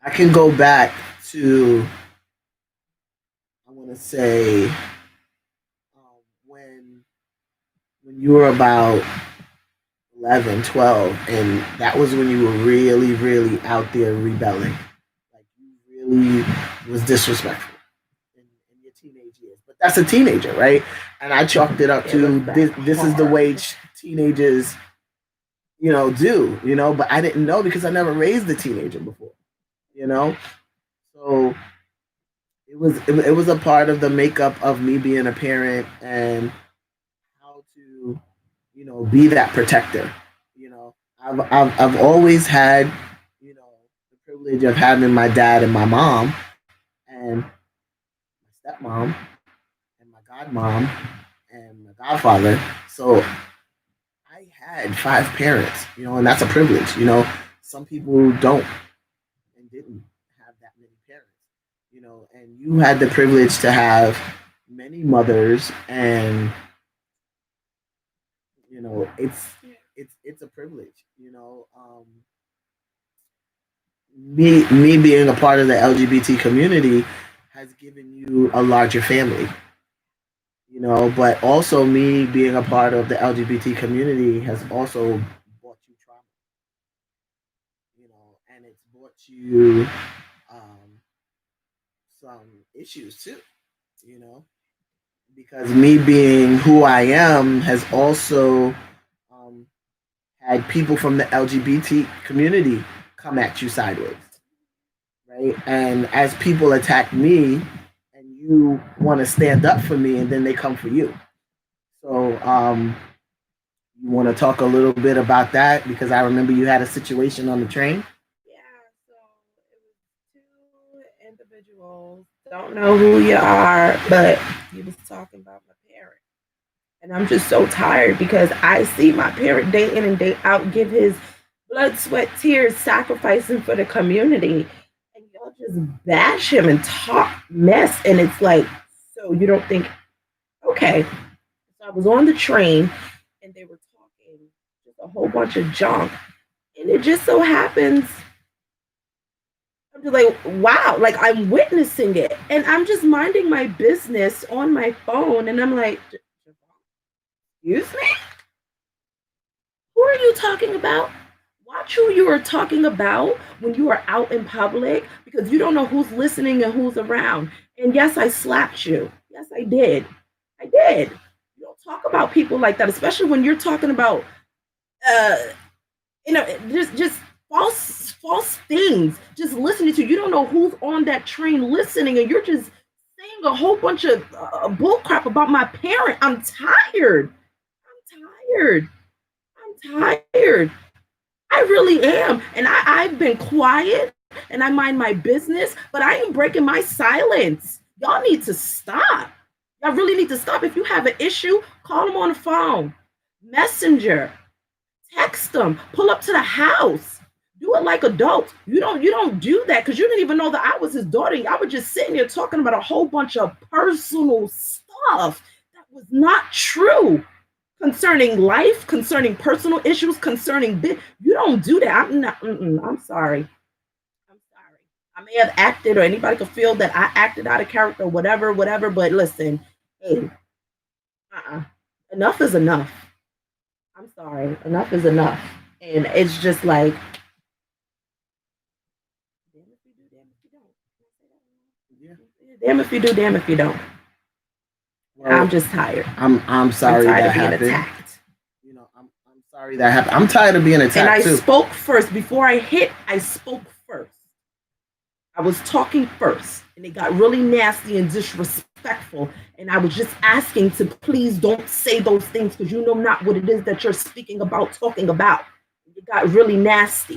I can go back to, I want to say, when you were about 11, 12, and that was when you were really, really out there rebelling. Like you really was disrespectful in your teenage years. But that's a teenager, right? And I chalked it up to this is the way teenagers, do, but I didn't know because I never raised a teenager before, you know? So it was a part of the makeup of me being a parent and how to, be that protector. I've always had, the privilege of having my dad and my mom and my stepmom. godmom and my godfather. So I had five parents, and that's a privilege. Some people don't and didn't have that many parents, and you had the privilege to have many mothers, and it's a privilege. Me being a part of the LGBT community has given you a larger family, but also me being a part of the LGBT community has also brought you trauma, and it's brought you um, some issues too, you know, because me being who I am has also um, had people from the LGBT community come at you sideways, right? And as people attack me, and you want to stand up for me, and then they come for you. So, you want to talk a little bit about that because I remember you had a situation on the train. Yeah, so it was two individuals. Don't know who you are, but you was talking about my parent. And I'm just so tired because I see my parent day in and day out give his blood, sweat, tears, sacrificing for the community. And y'all just bash him and talk mess. And it's like, so you don't think, okay. So I was on the train and they were talking just a whole bunch of junk. And it just so happens, I'm just like, wow, like I'm witnessing it. And I'm just minding my business on my phone. And I'm like, excuse me? Who are you talking about? Watch who you are talking about when you are out in public because you don't know who's listening and who's around. And yes, I slapped you. Yes, I did. I did. You don't talk about people like that, especially when you're talking about uh just false things. Just listening to you don't know who's on that train listening, and you're just saying a whole bunch of bull crap about my parent. I'm tired. I'm tired. I'm tired. I really am. And I've been quiet and I mind my business, but I am breaking my silence. Y'all need to stop. Y'all really need to stop. If you have an issue, call them on the phone, messenger, text them, pull up to the house. Do it like adults. You don't do that because you didn't even know that I was his daughter. I was just sitting here talking about a whole bunch of personal stuff that was not true concerning life, concerning personal issues, concerning you don't do that. I'm not. I'm sorry. I'm sorry. I may have acted, or anybody could feel that I acted out of character, whatever, whatever. But listen, hey, enough is enough. I'm sorry. Enough is enough, and it's just like, damn if you do, damn if you don't. Yeah. Damn if you do, damn if you don't. Well, I'm just tired. I'm I'm sorry tired that of being happened. attacked. I'm sorry that happened. I'm tired of being And I attacked too. spoke first before I hit. I spoke first. I was talking first, and it got really nasty and disrespectful. And I was just asking to please don't say those things because you know not what it is that you're speaking about, talking about. It got really nasty.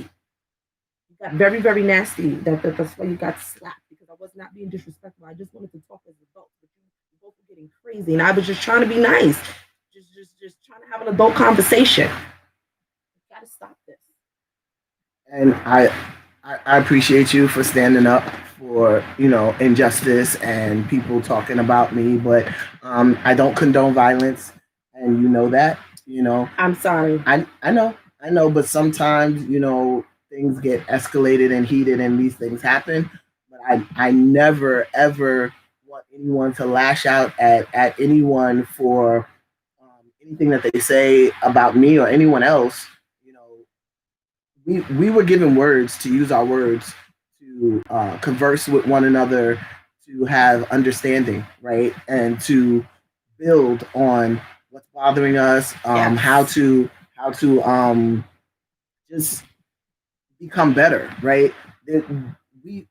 It got very, very nasty. That's why you got slapped because I was not being disrespectful. I just wanted to talk as adults, but you both were getting crazy, and I was just trying to be nice, just trying to have an adult conversation. You got to stop this. And I appreciate you for standing up for injustice and people talking about me, but I don't condone violence, and you know that. I'm sorry. I know, but sometimes things get escalated and heated, and these things happen. But I never ever want anyone to lash out at anyone for anything that they say about me or anyone else. We were given words to use our words to converse with one another, to have understanding, right, and to build on what's bothering us, Yes. how to just become better, right?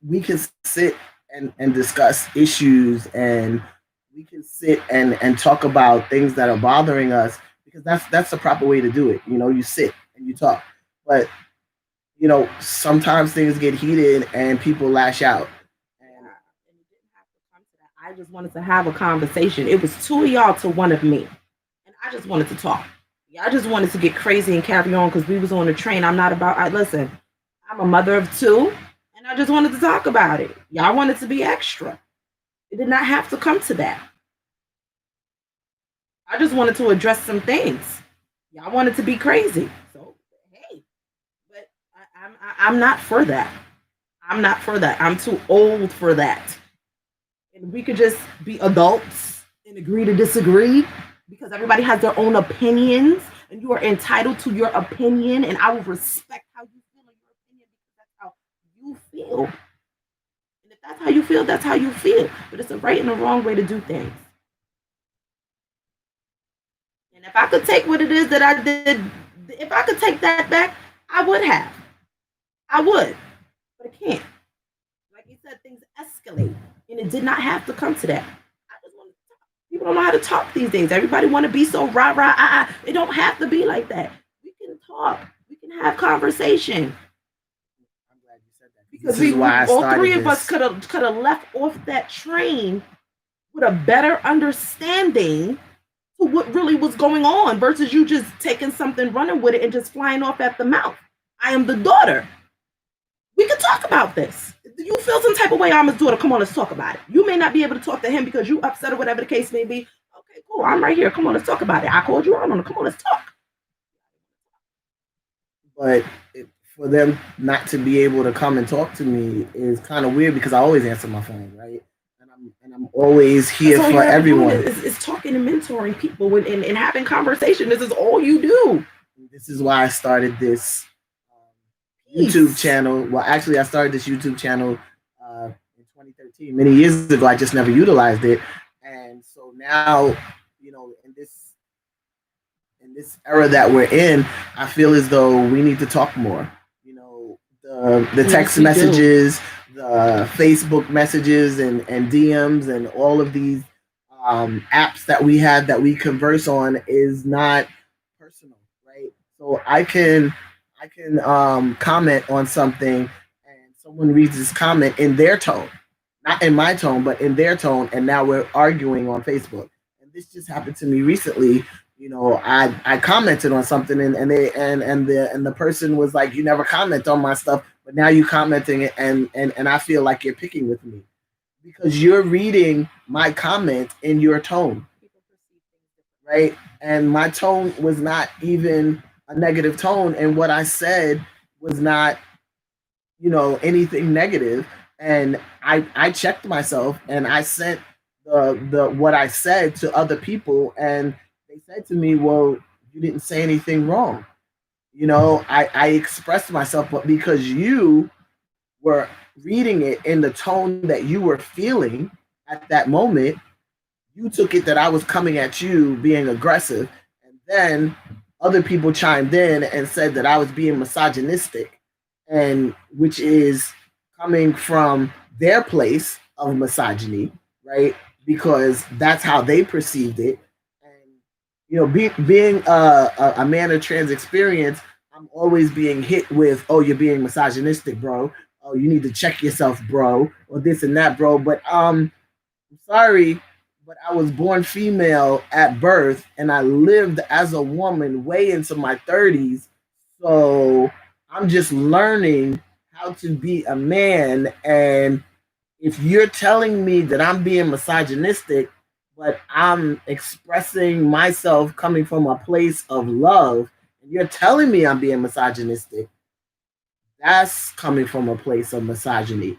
We can sit and discuss issues, and we can sit and talk about things that are bothering us because that's the proper way to do it. You sit and you talk, but sometimes things get heated and people lash out. And Yeah, and it didn't have to come to that. I I just wanted to have a conversation. It was two of y'all to one of me, and I just wanted to talk. Yeah, I just wanted to get crazy and carry on because we was on the train. I'm not about. I listen. I'm a mother of two, and I just wanted to talk about it. Y'all wanted to be extra. It did not have to come to that. I just wanted to address some things. Y'all wanted to be crazy. So hey, but I'm not for that. I'm not for that. I'm too old for that. And we could just be adults and agree to disagree because everybody has their own opinions and you are entitled to your opinion and I will respect how you feel in your opinion because that's how you feel. And if that's how you feel, that's how you feel. But it's a right and a wrong way to do things. And if I could take what it is that I did, if I could take that back, I would have. I would. But I can't. Like you said, things escalate. And it did not have to come to that. I just want to talk. People don't know how to talk these days. Everybody want to be so rah rah ah ah. It don't have to be like that. We can talk. We can have conversation. I'm glad you said that because all three of us could have left off that train with a better understanding to what really was going on versus you just taking something, running with it, and just flying off at the mouth. I am the daughter. We can talk about this. You feel some type of way, I'm his daughter. Come on, let's talk about it. You may not be able to talk to him because you upset or whatever the case may be. Okay, cool. I'm right here. Come on, let's talk about it. I called you on. Come on, let's talk. But for them not to be able to come and talk to me is kind of weird because I always answer my phone, right? And I'm always here for everyone. Is talking and mentoring people and having conversation. This is all you do. This is why I started this YouTube channel. Well, actually, I started this YouTube channel in 2013, many years ago. I just never utilized it, and so now, in this era that we're in, I feel as though we need to talk more. The text messages, the Facebook messages, and DMs, and all of these apps that we have that we converse on is not personal, right? So I can comment on something and someone reads this comment in their tone, not in my tone, but in their tone, and now we're arguing on Facebook. And this just happened to me recently. I commented on something and the person was like, "You never comment on my stuff, but now you commenting it, and I feel like you're picking with me because you're reading my comment in your tone, right? And my tone was not even a negative tone, and what I said was not, anything negative. And I checked myself, and I sent the what I said to other people, and they said to me, "Well, you didn't say anything wrong." I expressed myself, but because you were reading it in the tone that you were feeling at that moment, you took it that I was coming at you being aggressive. And then other people chimed in and said that I was being misogynistic, and which is coming from their place of misogyny, right? Because that's how they perceived it. And being a man of trans experience, I'm always being hit with, "Oh, you're being misogynistic, bro. Oh, you need to check yourself, bro," or this and that, bro. But I'm sorry, but I was born female at birth and I lived as a woman way into my 30s. So I'm just learning how to be a man. And if you're telling me that I'm being misogynistic, but I'm expressing myself coming from a place of love, and you're telling me I'm being misogynistic, that's coming from a place of misogyny,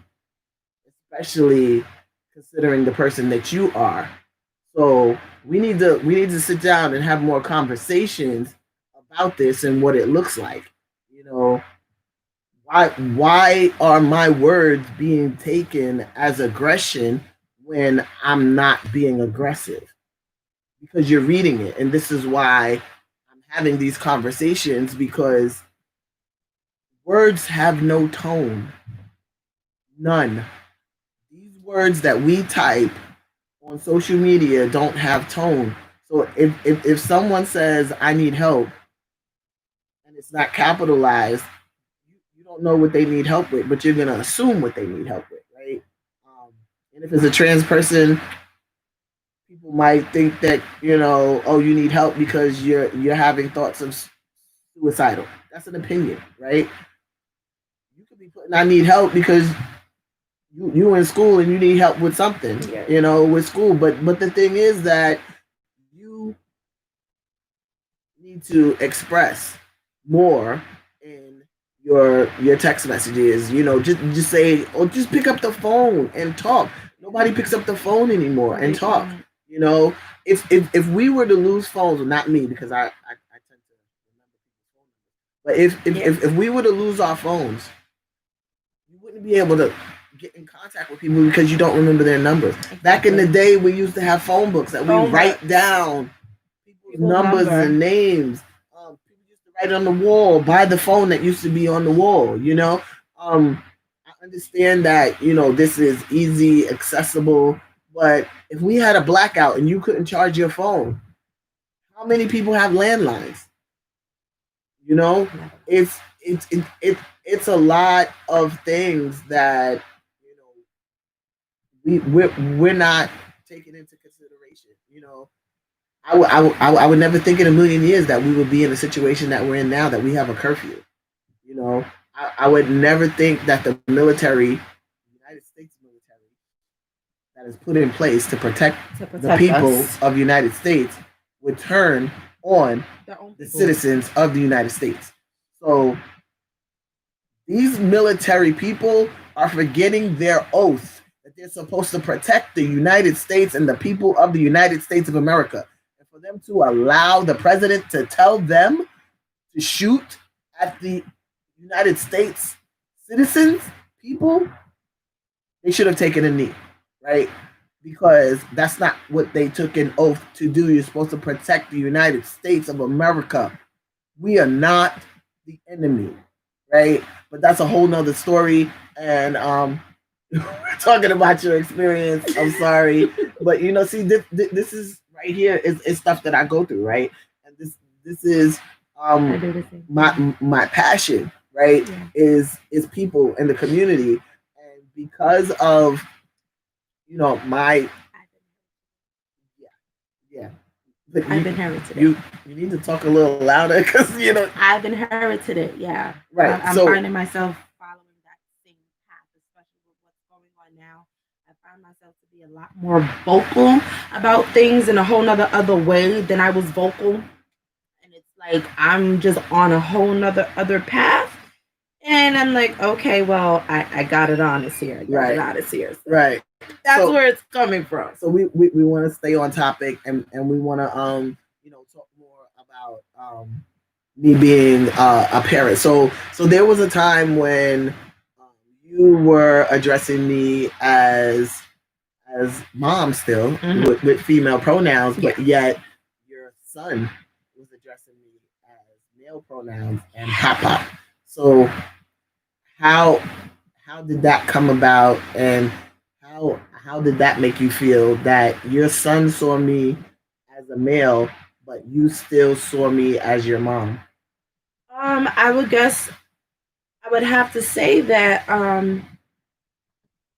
especially considering the person that you are. So we need to sit down and have more conversations about this and what it looks like. You know, why are my words being taken as aggression when I'm not being aggressive? Because you're reading it, and this is why I'm having these conversations, because words have no tone. None. These words that we type on social media don't have tone. So if someone says I need help and it's not capitalized, you don't know what they need help with, but you're gonna assume what they need help with, right? And if it's a trans person, people might think that oh, you need help because you're having thoughts of suicidal. That's an opinion, right? You could be putting I need help because you in school and you need help with something, Yeah. with school. But the thing is that you need to express more in your text messages. Just say, or just pick up the phone and talk. Nobody picks up the phone anymore and talk. You know, if we were to lose phones, well, not me because I tend to remember people's phone numbers. But if we were to lose our phones, you wouldn't be able to get in contact with people because you don't remember their numbers. Exactly. Back in the day, we used to have phone books that we write down people's numbers and names. People used to write on the wall by the phone that used to be on the wall. I understand that this is easy, accessible, but if we had a blackout and you couldn't charge your phone, how many people have landlines? You know, it's a lot of things that we're not taking into consideration. I would never think in a million years that we would be in a situation that we're in now, that we have a curfew. I would never think that the military, the United States military, that is put in place to protect the people of the United States, would turn on the citizens of the United States. So these military people are forgetting their oath that they're supposed to protect the United States and the people of the United States of America. And for them to allow the president to tell them to shoot at the United States citizens, people, they should have taken a knee, right? Because that's not what they took an oath to do. You're supposed to protect the United States of America. We are not the enemy, right? But that's a whole nother story. And we're talking about your experience. I'm sorry, but see, this is right here is stuff that I go through, right? And this is my passion, right? Yeah. Is people in the community, and because of my yeah. I've inherited it. You need to talk a little louder because I've inherited it. Yeah, right. I'm finding myself following that same path, especially with what's going on now. I find myself to be a lot more vocal about things in a whole nother other way than I was vocal, and it's like I'm just on a whole nother other path. And I'm like, okay, well, I got it honest here. I got it honest here. So right. That's where it's coming from. So we want to stay on topic, and we want to talk more about me being a parent. So there was a time when you were addressing me as mom still, with female pronouns, but yet your son was addressing me as male pronouns and papa. So how did that come about, and how did that make you feel that your son saw me as a male, but you still saw me as your mom? I would guess I would have to say that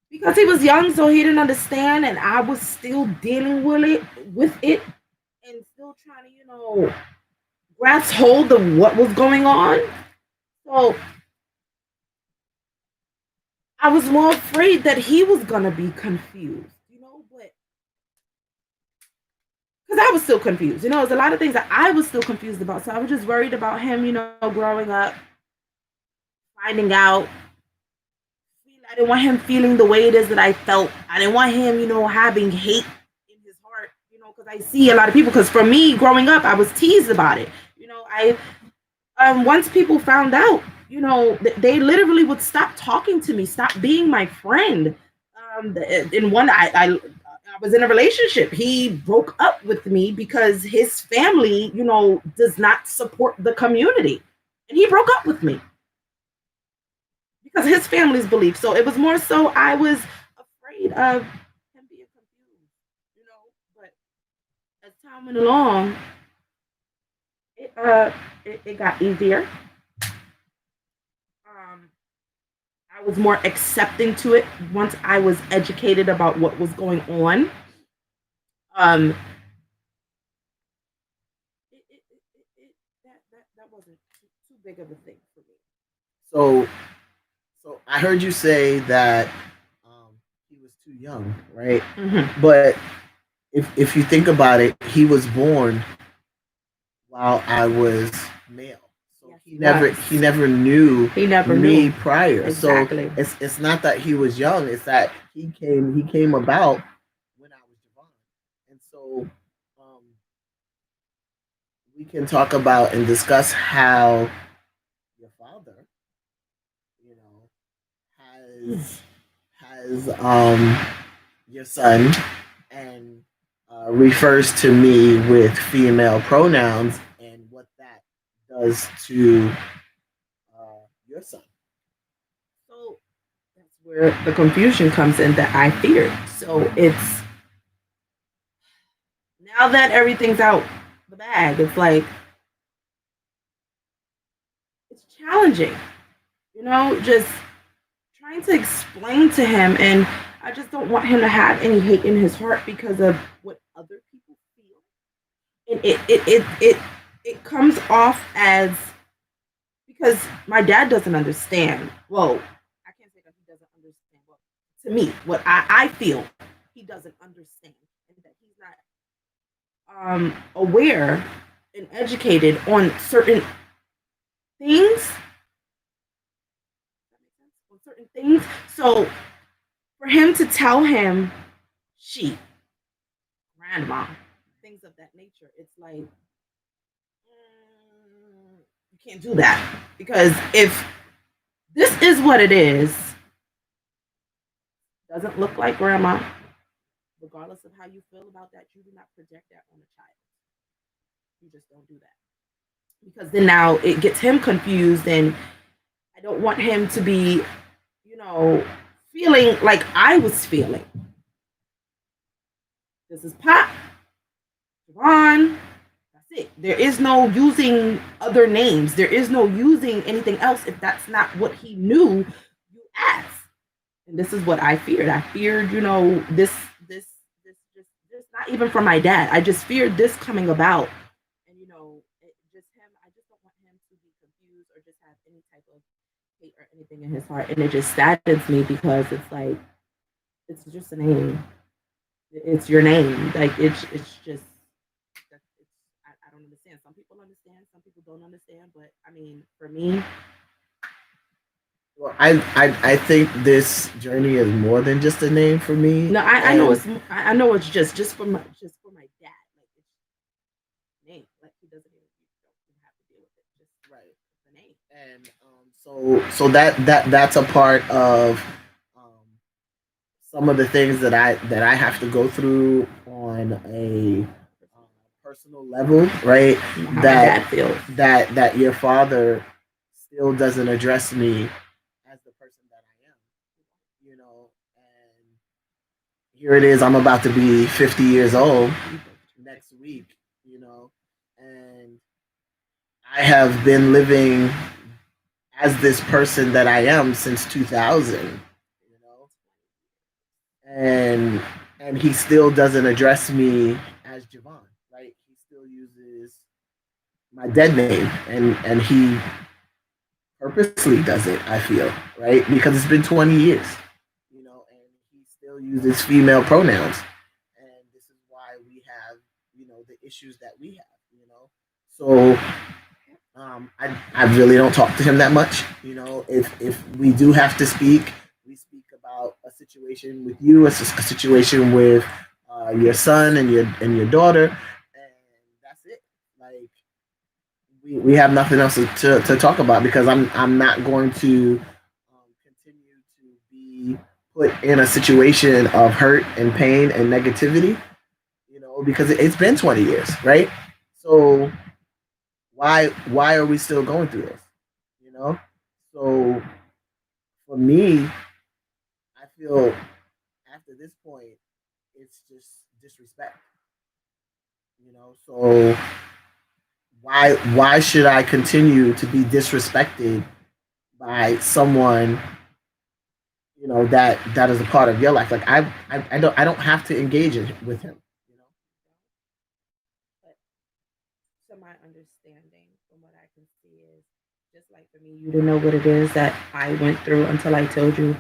because he was young, so he didn't understand, and I was still dealing with it, and still trying to, grasp hold of what was going on. So I was more afraid that he was gonna be confused, but because I was still confused, there's a lot of things that I was still confused about. So I was just worried about him, growing up, finding out. I didn't want him feeling the way it is that I felt. I didn't want him, having hate in his heart, because I see a lot of people. Because for me, growing up, I was teased about it. Once people found out, they literally would stop talking to me, stop being my friend. In one, I was in a relationship. He broke up with me because his family, does not support the community, and he broke up with me because his family's belief. So it was more so I was afraid of him being confused, But as time went along, it got easier. I was more accepting to it once I was educated about what was going on. Um, that wasn't too big of a thing for me. So, so I heard you say that he was too young, right? Mm-hmm. But if you think about it, he was born while I was male. So Yes, he never knew he never me knew prior. exactly. So it's not that he was young, it's that he came about when I was Jevon. And so um we can talk about and discuss how your father, you know, has your son and refers to me with female pronouns and what that does to your son. So that's where the confusion comes in that I feared. So it's now that everything's out the bag, it's like it's challenging, just trying to explain to him. And I just don't want him to have any hate in his heart because of what other people feel. And it comes off as because my dad doesn't understand. Well, I can't say that he doesn't understand. Well, to me, what I feel he doesn't understand, and that he's not aware and educated on certain things. On certain things. So for him to tell him she, grandma, things of that nature, it's like you can't do that because if this is what it is, doesn't look like grandma, regardless of how you feel about that, you do not project that on a child. You just don't do that because then now it gets him confused, and I don't want him to be, you know, feeling like I was feeling. This is Pop, Ron. That's it. There is no using other names. There is no using anything else if that's not what he knew you asked. And this is what I feared. I feared, this not even from my dad. I just feared this coming about. And it just him. I just don't want him to be confused or just have any type of hate or anything in his heart. And it just saddens me because it's like it's just a name. It's your name. Like it's just I don't understand. Some people understand, some people don't understand. But I mean, for me, Well, I think this journey is more than just a name for me. no, I know I know it's just for my dad. Like it's name. Like he doesn't even have to deal with it. Just Right. the name. And so that's a part of um, some of the things that I have to go through on a personal level, right? How my That dad feels. that your father still doesn't address me as the person that I am, and here it is. I'm about to be 50 years old next week, and I have been living as this person that I am since 2000, and he still doesn't address me as Jevon, right? He still uses my dead name, and he purposely does it. I feel right because it's been 20 years, and he still uses female pronouns, and this is why we have the issues that we have, So I really don't talk to him that much. If we do have to speak, we speak about a situation with you, a situation with your son and your daughter, and that's it. Like we have nothing else to talk about because I'm not going to continue to be put in a situation of hurt and pain and negativity, because it's been 20 years, right? So why are we still going through this? You know? So for me, I feel after this point, it's just disrespect. So why should I continue to be disrespected by someone that is a part of your life? Like I don't have to engage with him. to my understanding, from what I can see, is just like for me, you didn't know what it is that I went through until I told you.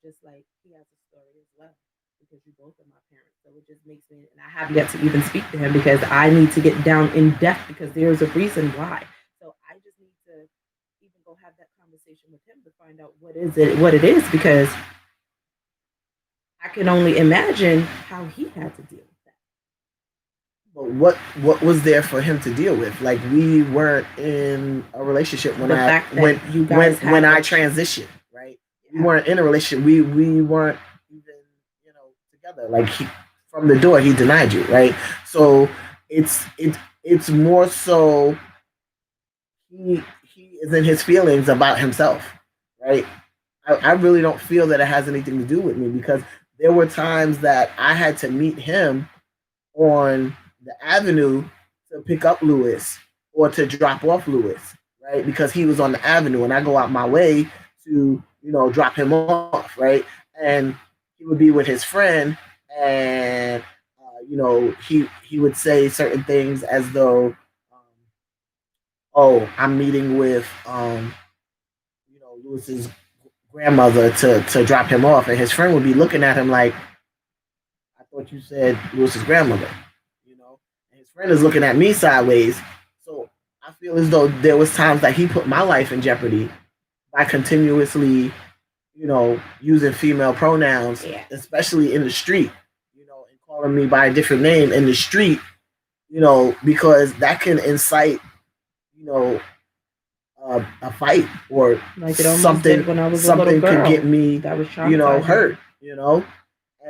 Just like he has a story as well, because you both are my parents. So it just makes me, and I have yet to even speak to him because I need to get down in depth because there's a reason why. So I just need to even go have that conversation with him to find out what it is, because I can only imagine how he had to deal with But what was there for him to deal with? Like, we weren't in a relationship when the I fact that you guys when had I a transitioned, right? We yeah, weren't in a relationship. We weren't even, together. Like, from the door, he denied you, right? So it's more so he is in his feelings about himself, right? I really don't feel that it has anything to do with me, because there were times that I had to meet him on the avenue to pick up Lewis or to drop off Lewis, right? Because he was on the avenue, and I go out my way to, drop him off, right? And he would be with his friend, and he would say certain things as though, oh, I'm meeting with Lewis's grandmother to drop him off, and his friend would be looking at him like, I thought you said Lewis's grandmother, and his friend is looking at me sideways. So I feel as though there was times that he put my life in jeopardy by continuously, using female pronouns, yeah. especially in the street, and calling me by a different name in the street, because that can incite, you know, a fight, or Like it almost did when I was a little could get girl. me, That was traumatizing. hurt,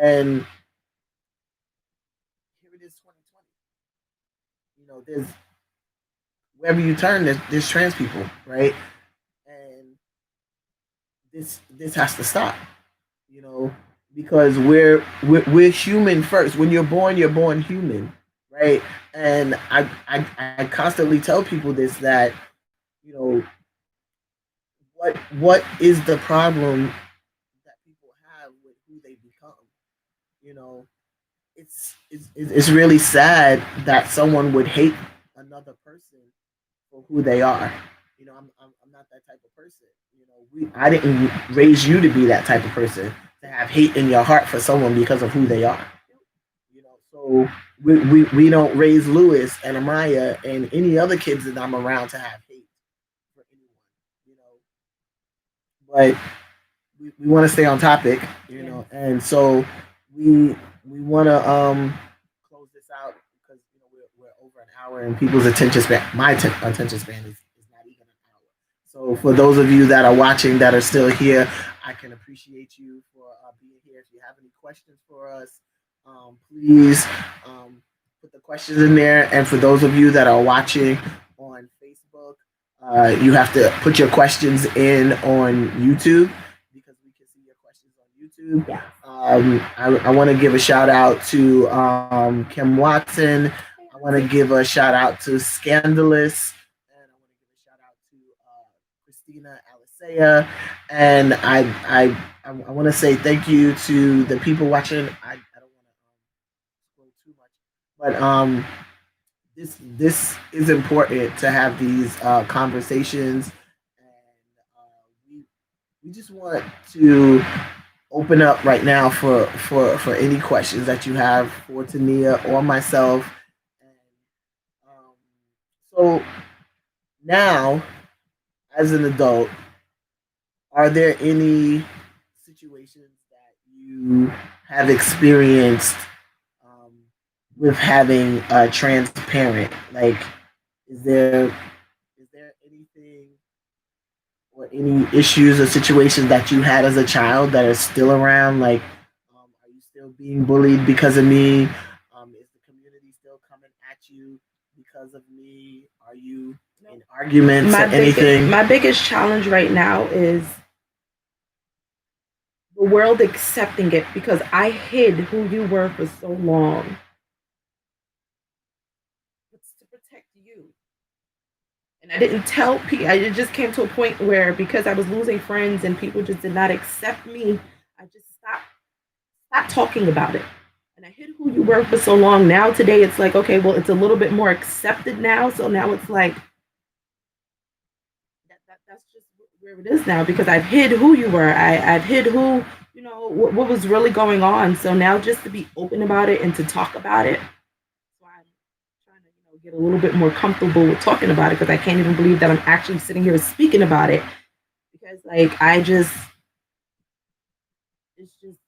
and here it is, 2020. There's, wherever you turn, there's trans people, right? And this has to stop, you know, because we're human first. When you're born human, right? And I constantly tell people this, that, you know, what is the problem that people have with who they become? You know, it's really sad that someone would hate another person for who they are. I'm not that type of person. I didn't raise you to be that type of person, to have hate in your heart for someone because of who they are. So we don't raise Lewis and Amaya and any other kids that I'm around to have hate for anyone. But we want to stay on topic, and so we want to close this out, because we're over an hour, and people's attention span, attention span is not even an hour. So for those of you that are watching, that are still here, I can appreciate you for being here. If you have any questions for us, please put the questions in there. And for those of you that are watching on Facebook, you have to put your questions in on YouTube, because we can see your questions on YouTube. Yeah. I want to give a shout out to Kim Watson. I want to give a shout out to Scandalous, and I want to give a shout out to Christina Alicea. And I want to say thank you to the people watching. I don't want to scroll too much, but this is important to have these conversations, and we just want to open up right now for any questions that you have for Tania or myself. And so now, as an adult, are there any situations that you have experienced um, with having a trans parent? Like, is there anything or any issues or situations that you had as a child that are still around? Like, are you still being bullied because of me? Is the community still coming at you because of me? Are you in arguments or anything? My biggest challenge right now is the world accepting it, because I hid who you were for so long. It's to protect you. And I didn't tell people. It just came to a point where, because I was losing friends and people just did not accept me, I just stopped talking about it. And I hid who you were for so long. Now today it's like, okay, well, it's a little bit more accepted now. So now it's like that's just where it is now because I've hid who you were. I've hid who, what was really going on. So now just to be open about it and to talk about it. So I'm trying to, get a little bit more comfortable with talking about it because I can't even believe that I'm actually sitting here speaking about it because like it's just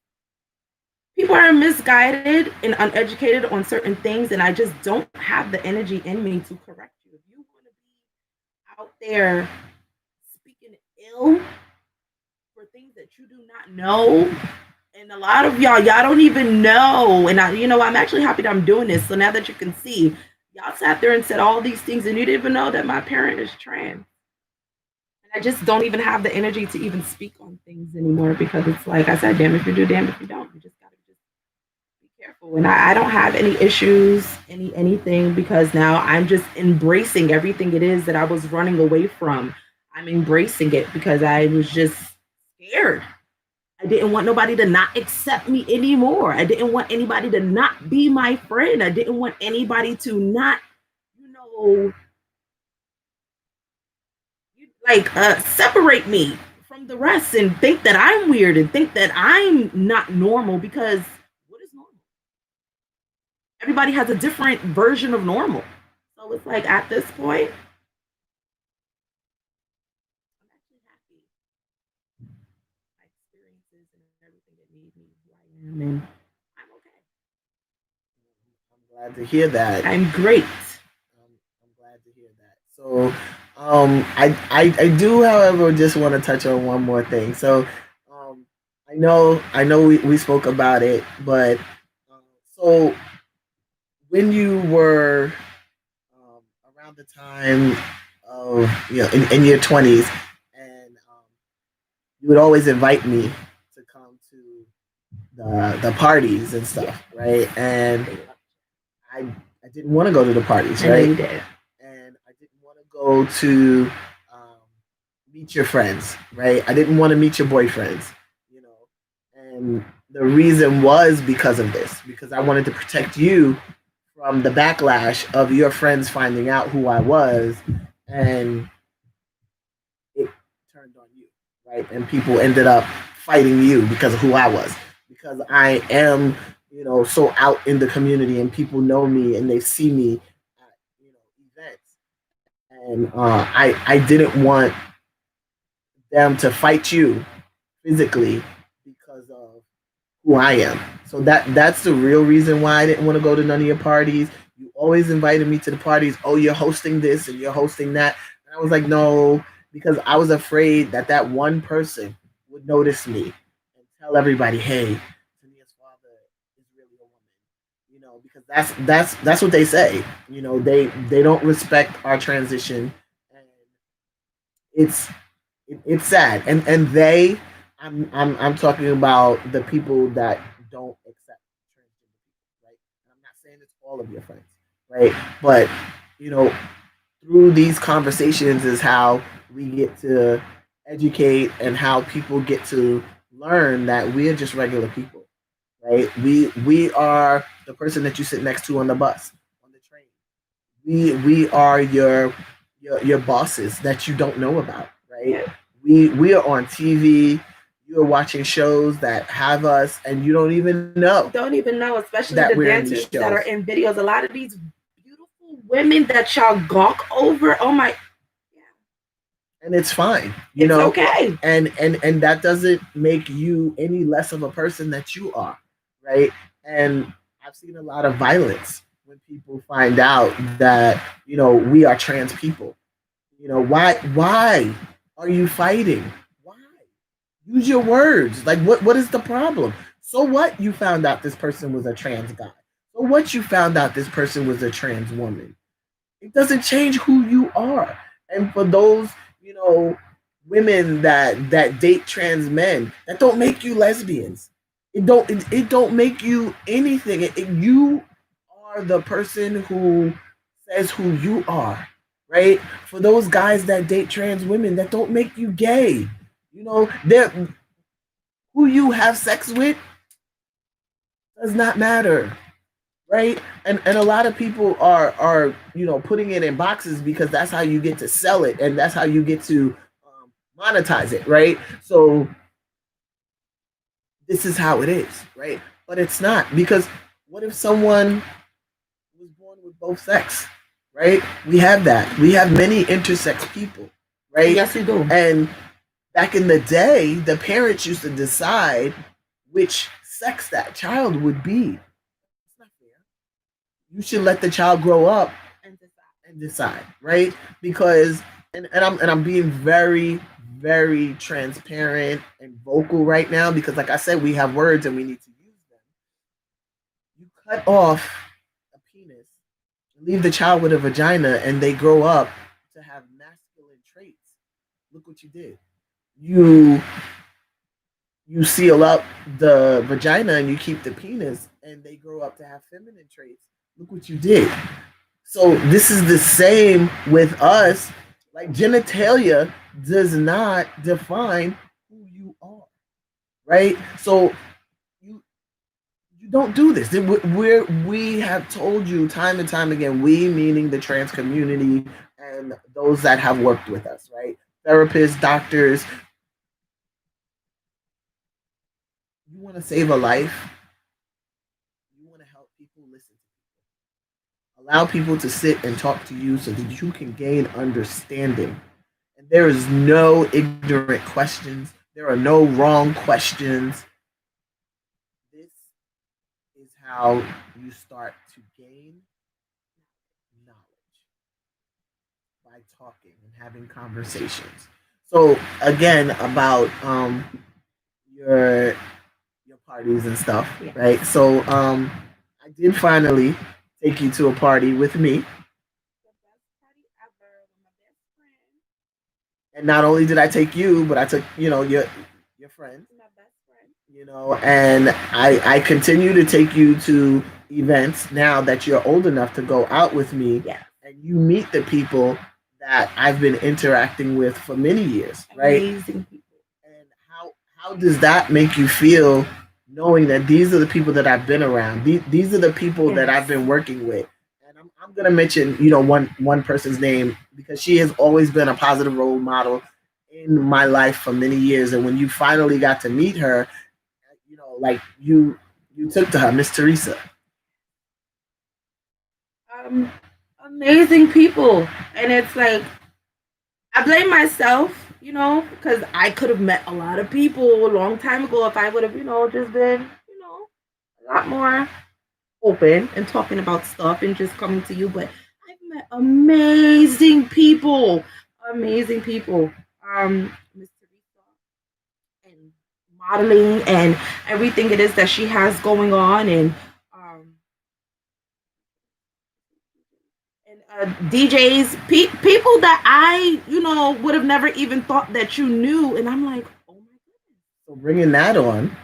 people are misguided and uneducated on certain things, and I just don't have the energy in me to correct you. If you want to be out there speaking ill for things that you do not know, and a lot of y'all don't even know, and I'm actually happy that I'm doing this. So now that you can see, y'all sat there and said all these things, and you didn't even know that my parent is trans. And I just don't even have the energy to even speak on things anymore because it's like I said, damn if you do, damn if you don't. You just gotta just be careful. And I don't have any issues, anything because now I'm just embracing everything it is that I was running away from. I'm embracing it because I was just scared. I didn't want nobody to not accept me anymore. I didn't want anybody to not be my friend. I didn't want anybody to not, you know, separate me from the rest and think that I'm weird and think that I'm not normal because what is normal? Everybody has a different version of normal. So it's like at this point, I'm actually happy my experiences and everything that made me who I am, and I'm okay. I'm glad to hear that. I'm great. I'm glad to hear that. So, I do, however, just want to touch on one more thing. So, um, I know we spoke about it, but so when you were um, around the time of in your 20s, and you would always invite me to come to the parties and stuff, right? And I I didn't want to go to the parties, I know right? you did. And I didn't want to go to um, meet your friends, right? I didn't want to meet your boyfriends, you know. And the reason was because of this, because I wanted to protect you from the backlash of your friends finding out who I was, and it turned on you, right? And people ended up fighting you because of who I was, because I am, so out in the community and people know me and they see me at, events, and I didn't want them to fight you physically because of who I am. So that's the real reason why I didn't want to go to none of your parties. You always invited me to the parties. Oh, you're hosting this and you're hosting that. And I was like, no, because I was afraid that that one person would notice me and tell everybody, hey, Tania's father is really a woman. Because that's what they say. They don't respect our transition, and it's it's sad. And I'm talking about the people that don't accept transgender people, right? And I'm not saying it's all of your friends, right? But you know, through these conversations is how we get to educate and how people get to learn that we're just regular people, right? We are the person that you sit next to on the bus, on the train. We are your bosses that you don't know about, right? We are on TV. You are watching shows that have us, and you don't even know Don't even know, especially that the we're in these dancers shows. that are in videos. A lot of these beautiful women that y'all gawk over. Oh my, And it's fine, it's okay. and that doesn't make you any less of a person that you are, right? And I've seen a lot of violence when people find out that we are trans people. Why are you fighting? Why? Use your words. Like, what is the problem? So what, you found out this person was a trans guy? So what, you found out this person was a trans woman? It doesn't change who you are. And for those, you know, women that date trans men, that don't make you lesbians. It don't make you anything. You are the person who says who you are, right? For those guys that date trans women, that don't make you gay. They're who you have sex with does not matter, right? And a lot of people are putting it in boxes because that's how you get to sell it and that's how you get to monetize it, right? So this is how it is, right? But it's not, because what if someone was born with both sex, right? We have that. We have many intersex people, right? Yes, we do. And back in the day, the parents used to decide which sex that child would be. It's not fair. You should let the child grow up and decide, right? Because and I'm being very very transparent and vocal right now because, like I said, we have words and we need to use them. You cut off a penis, leave the child with a vagina, and they grow up to have masculine traits. Look what you did. You you seal up the vagina and you keep the penis, and they grow up to have feminine traits. Look what you did. So this is the same with us. Like, genitalia does not define who you are, right? So you you don't do this. We have told you time and time again. We, meaning the trans community and those that have worked with us, right? Therapists, doctors. You want to save a life. You want to help people listen to people. Allow people to sit and talk to you so that you can gain understanding. And there is no ignorant questions. There are no wrong questions. This is how you start to gain knowledge, by talking and having conversations. So again, about your your parties and stuff, Yeah. right? So I did finally take you to a party with me, The best party ever with my best friend. and not only did I take you, but I took your friends, My best friend. and I continue to take you to events now that you're old enough to go out with me, Yeah. and you meet the people that I've been interacting with for many years, right? Amazing people. And how does that make you feel, knowing that these are the people that I've been around? These are the people that I've Yes. been working with. And I'm gonna mention one person's name because she has always been a positive role model in my life for many years. And when you finally got to meet her, like you took to her, Miss Teresa. Um, Amazing people, and it's like I blame myself, because I could have met a lot of people a long time ago if I would have, just been, a lot more open and talking about stuff and just coming to you. But I've met amazing people. Miss Teresa, and modeling and everything it is that she has going on, and DJs, people that I, would have never even thought that you knew, and I'm like, oh my goodness. So bringing that on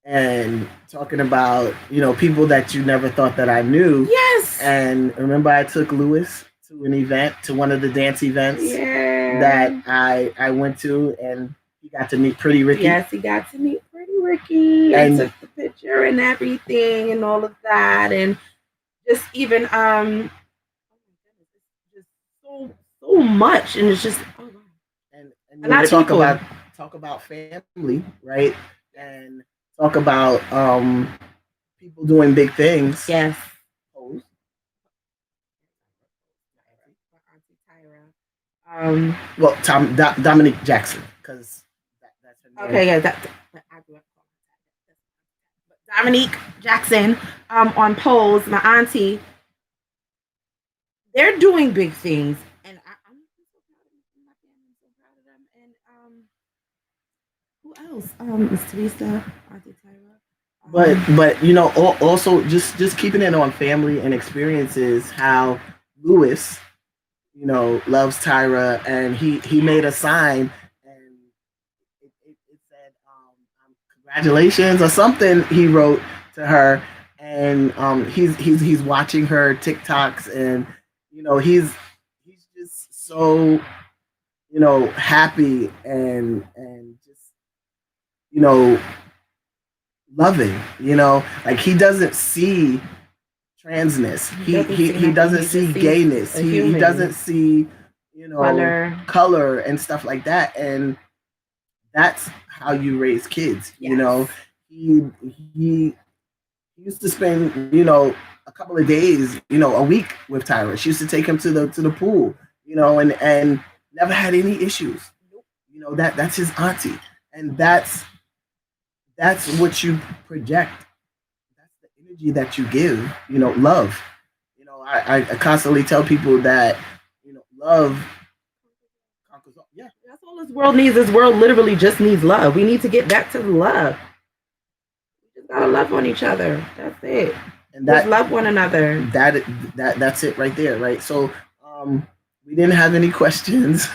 and talking about people that you never thought that I knew. Yes. And remember, I took Lewis to an event, to one of the dance events, yeah, that I went to, and he got to meet Pretty Ricky. Yes, he got to meet Pretty Ricky and took the picture and everything and all of that, and just even just so much, and it's just and a lot of people talk about family, right? And talk about people doing big things. Yes. Well, Dominique Jackson, because that's her name. Okay, yeah, Dominique Jackson on Pose, my auntie. They're doing big things, and I'm so proud of them. And who else? Miss Teresa, Auntie Tyra. But also just keeping it on family and experiences. How Lewis, loves Tyra, and he made a sign, and it said congratulations or something. He wrote to her, and he's watching her TikToks, and he's just so happy and just you know loving. You know, like he doesn't see transness. He doesn't see gayness. He doesn't see, you know, color and stuff like that. And that's how you raise kids. Yes. You know, he he he used to spend, you know, a couple of days, you know, a week with Tyra. She used to take him to the pool, you know, and never had any issues. You know, that's his auntie. And that's what you project. That's the energy that you give, you know, love. You know, I constantly tell people that, you know, love conquers all. Yeah. That's all this world needs. This world literally just needs love. We need to get back to the love. We just gotta love on each other. That's it. And that, just love one another. That's it right there, right? So we didn't have any questions.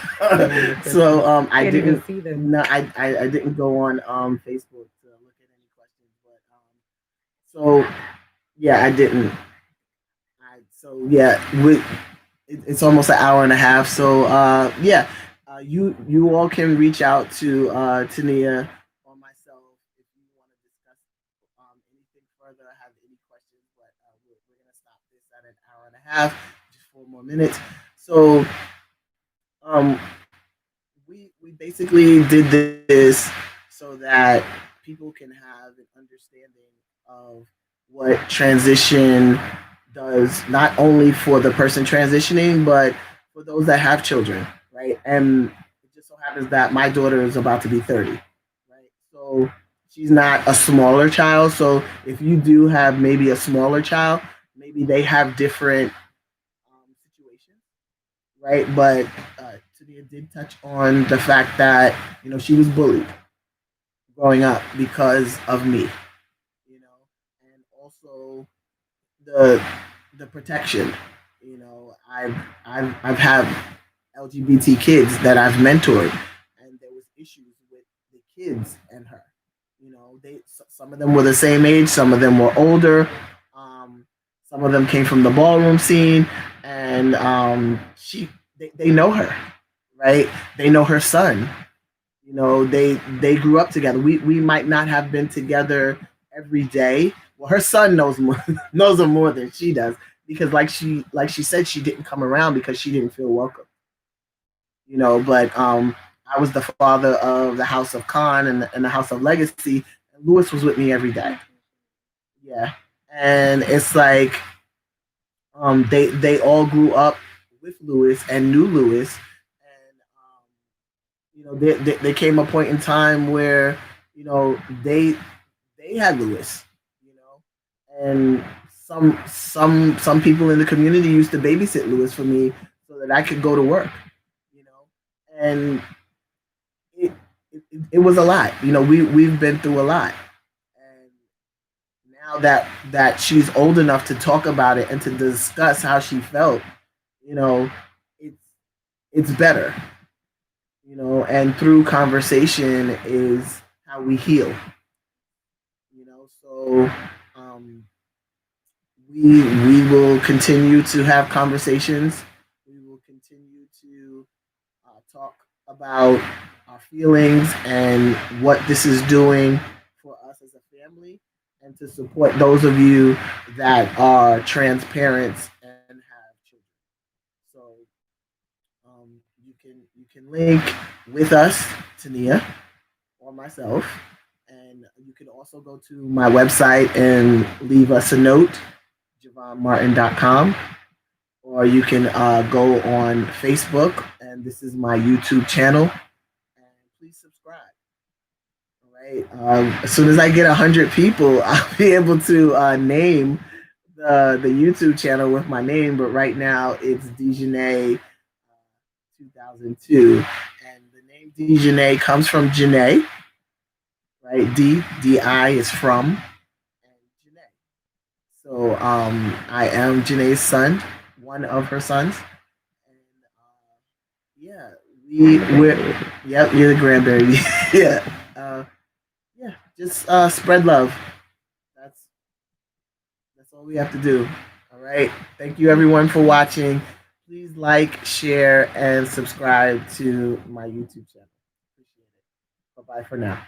So I didn't even see them. No, I didn't go on Facebook to look at any questions, but so yeah, I didn't. So yeah, it's almost an hour and a half. So yeah, you all can reach out to Tinea or myself if you want to discuss anything further. Have any questions, but we're gonna stop this at an hour and a half, just 4 more minutes. So um, we basically did this so that people can have an understanding of what transition does, not only for the person transitioning, but for those that have children, right? And it just so happens that my daughter is about to be 30, right? So she's not a smaller child. So if you do have maybe a smaller child, maybe they have different situations, right? But Tadia did touch on the fact that, you know, she was bullied growing up because of me, you know, and also the the protection. You know, I've had LGBT kids that I've mentored, and there was issues with the kids and her. You know, some of them were the same age, some of them were older, some of them came from the ballroom scene, and they know her, right? They know her son. You know, they grew up together. We might not have been together every day. Well, her son knows more, knows her more than she does, because like she said, she didn't come around because she didn't feel welcome. You know, but I was the father of the House of Khan and the House of Legacy, and Lewis was with me every day. Yeah, and it's like they all grew up with Lewis and knew Lewis, and you know, there came a point in time where, you know, they had Lewis, you know, and some people in the community used to babysit Lewis for me so that I could go to work, you know, and it it was a lot. You know, we've been through a lot, and now that she's old enough to talk about it and to discuss how she felt, you know, it's it's better, you know, and through conversation is how we heal, you know. So um, we will continue to have conversations. We will continue to talk about our feelings and what this is doing for us as a family, and to support those of you that are trans parents and have children. So you can link with us, Tania, or myself, and you can also go to my website and leave us a note, JevonMartin.com, or you can go on Facebook, and this is my YouTube channel, and please subscribe. All right. As soon as I get 100 people, I'll be able to name the YouTube channel with my name. But right now, it's Dejanay 2002, and the name Dejanay comes from Janae, right? D I is from, and Janae. So I am Janae's son, one of her sons, and yeah, we're yep, you're the grandbaby. Yeah, yeah, just spread love. That's that's all we have to do. All right. Thank you everyone for watching. Please like, share, and subscribe to my YouTube channel. Appreciate it. Bye bye for now.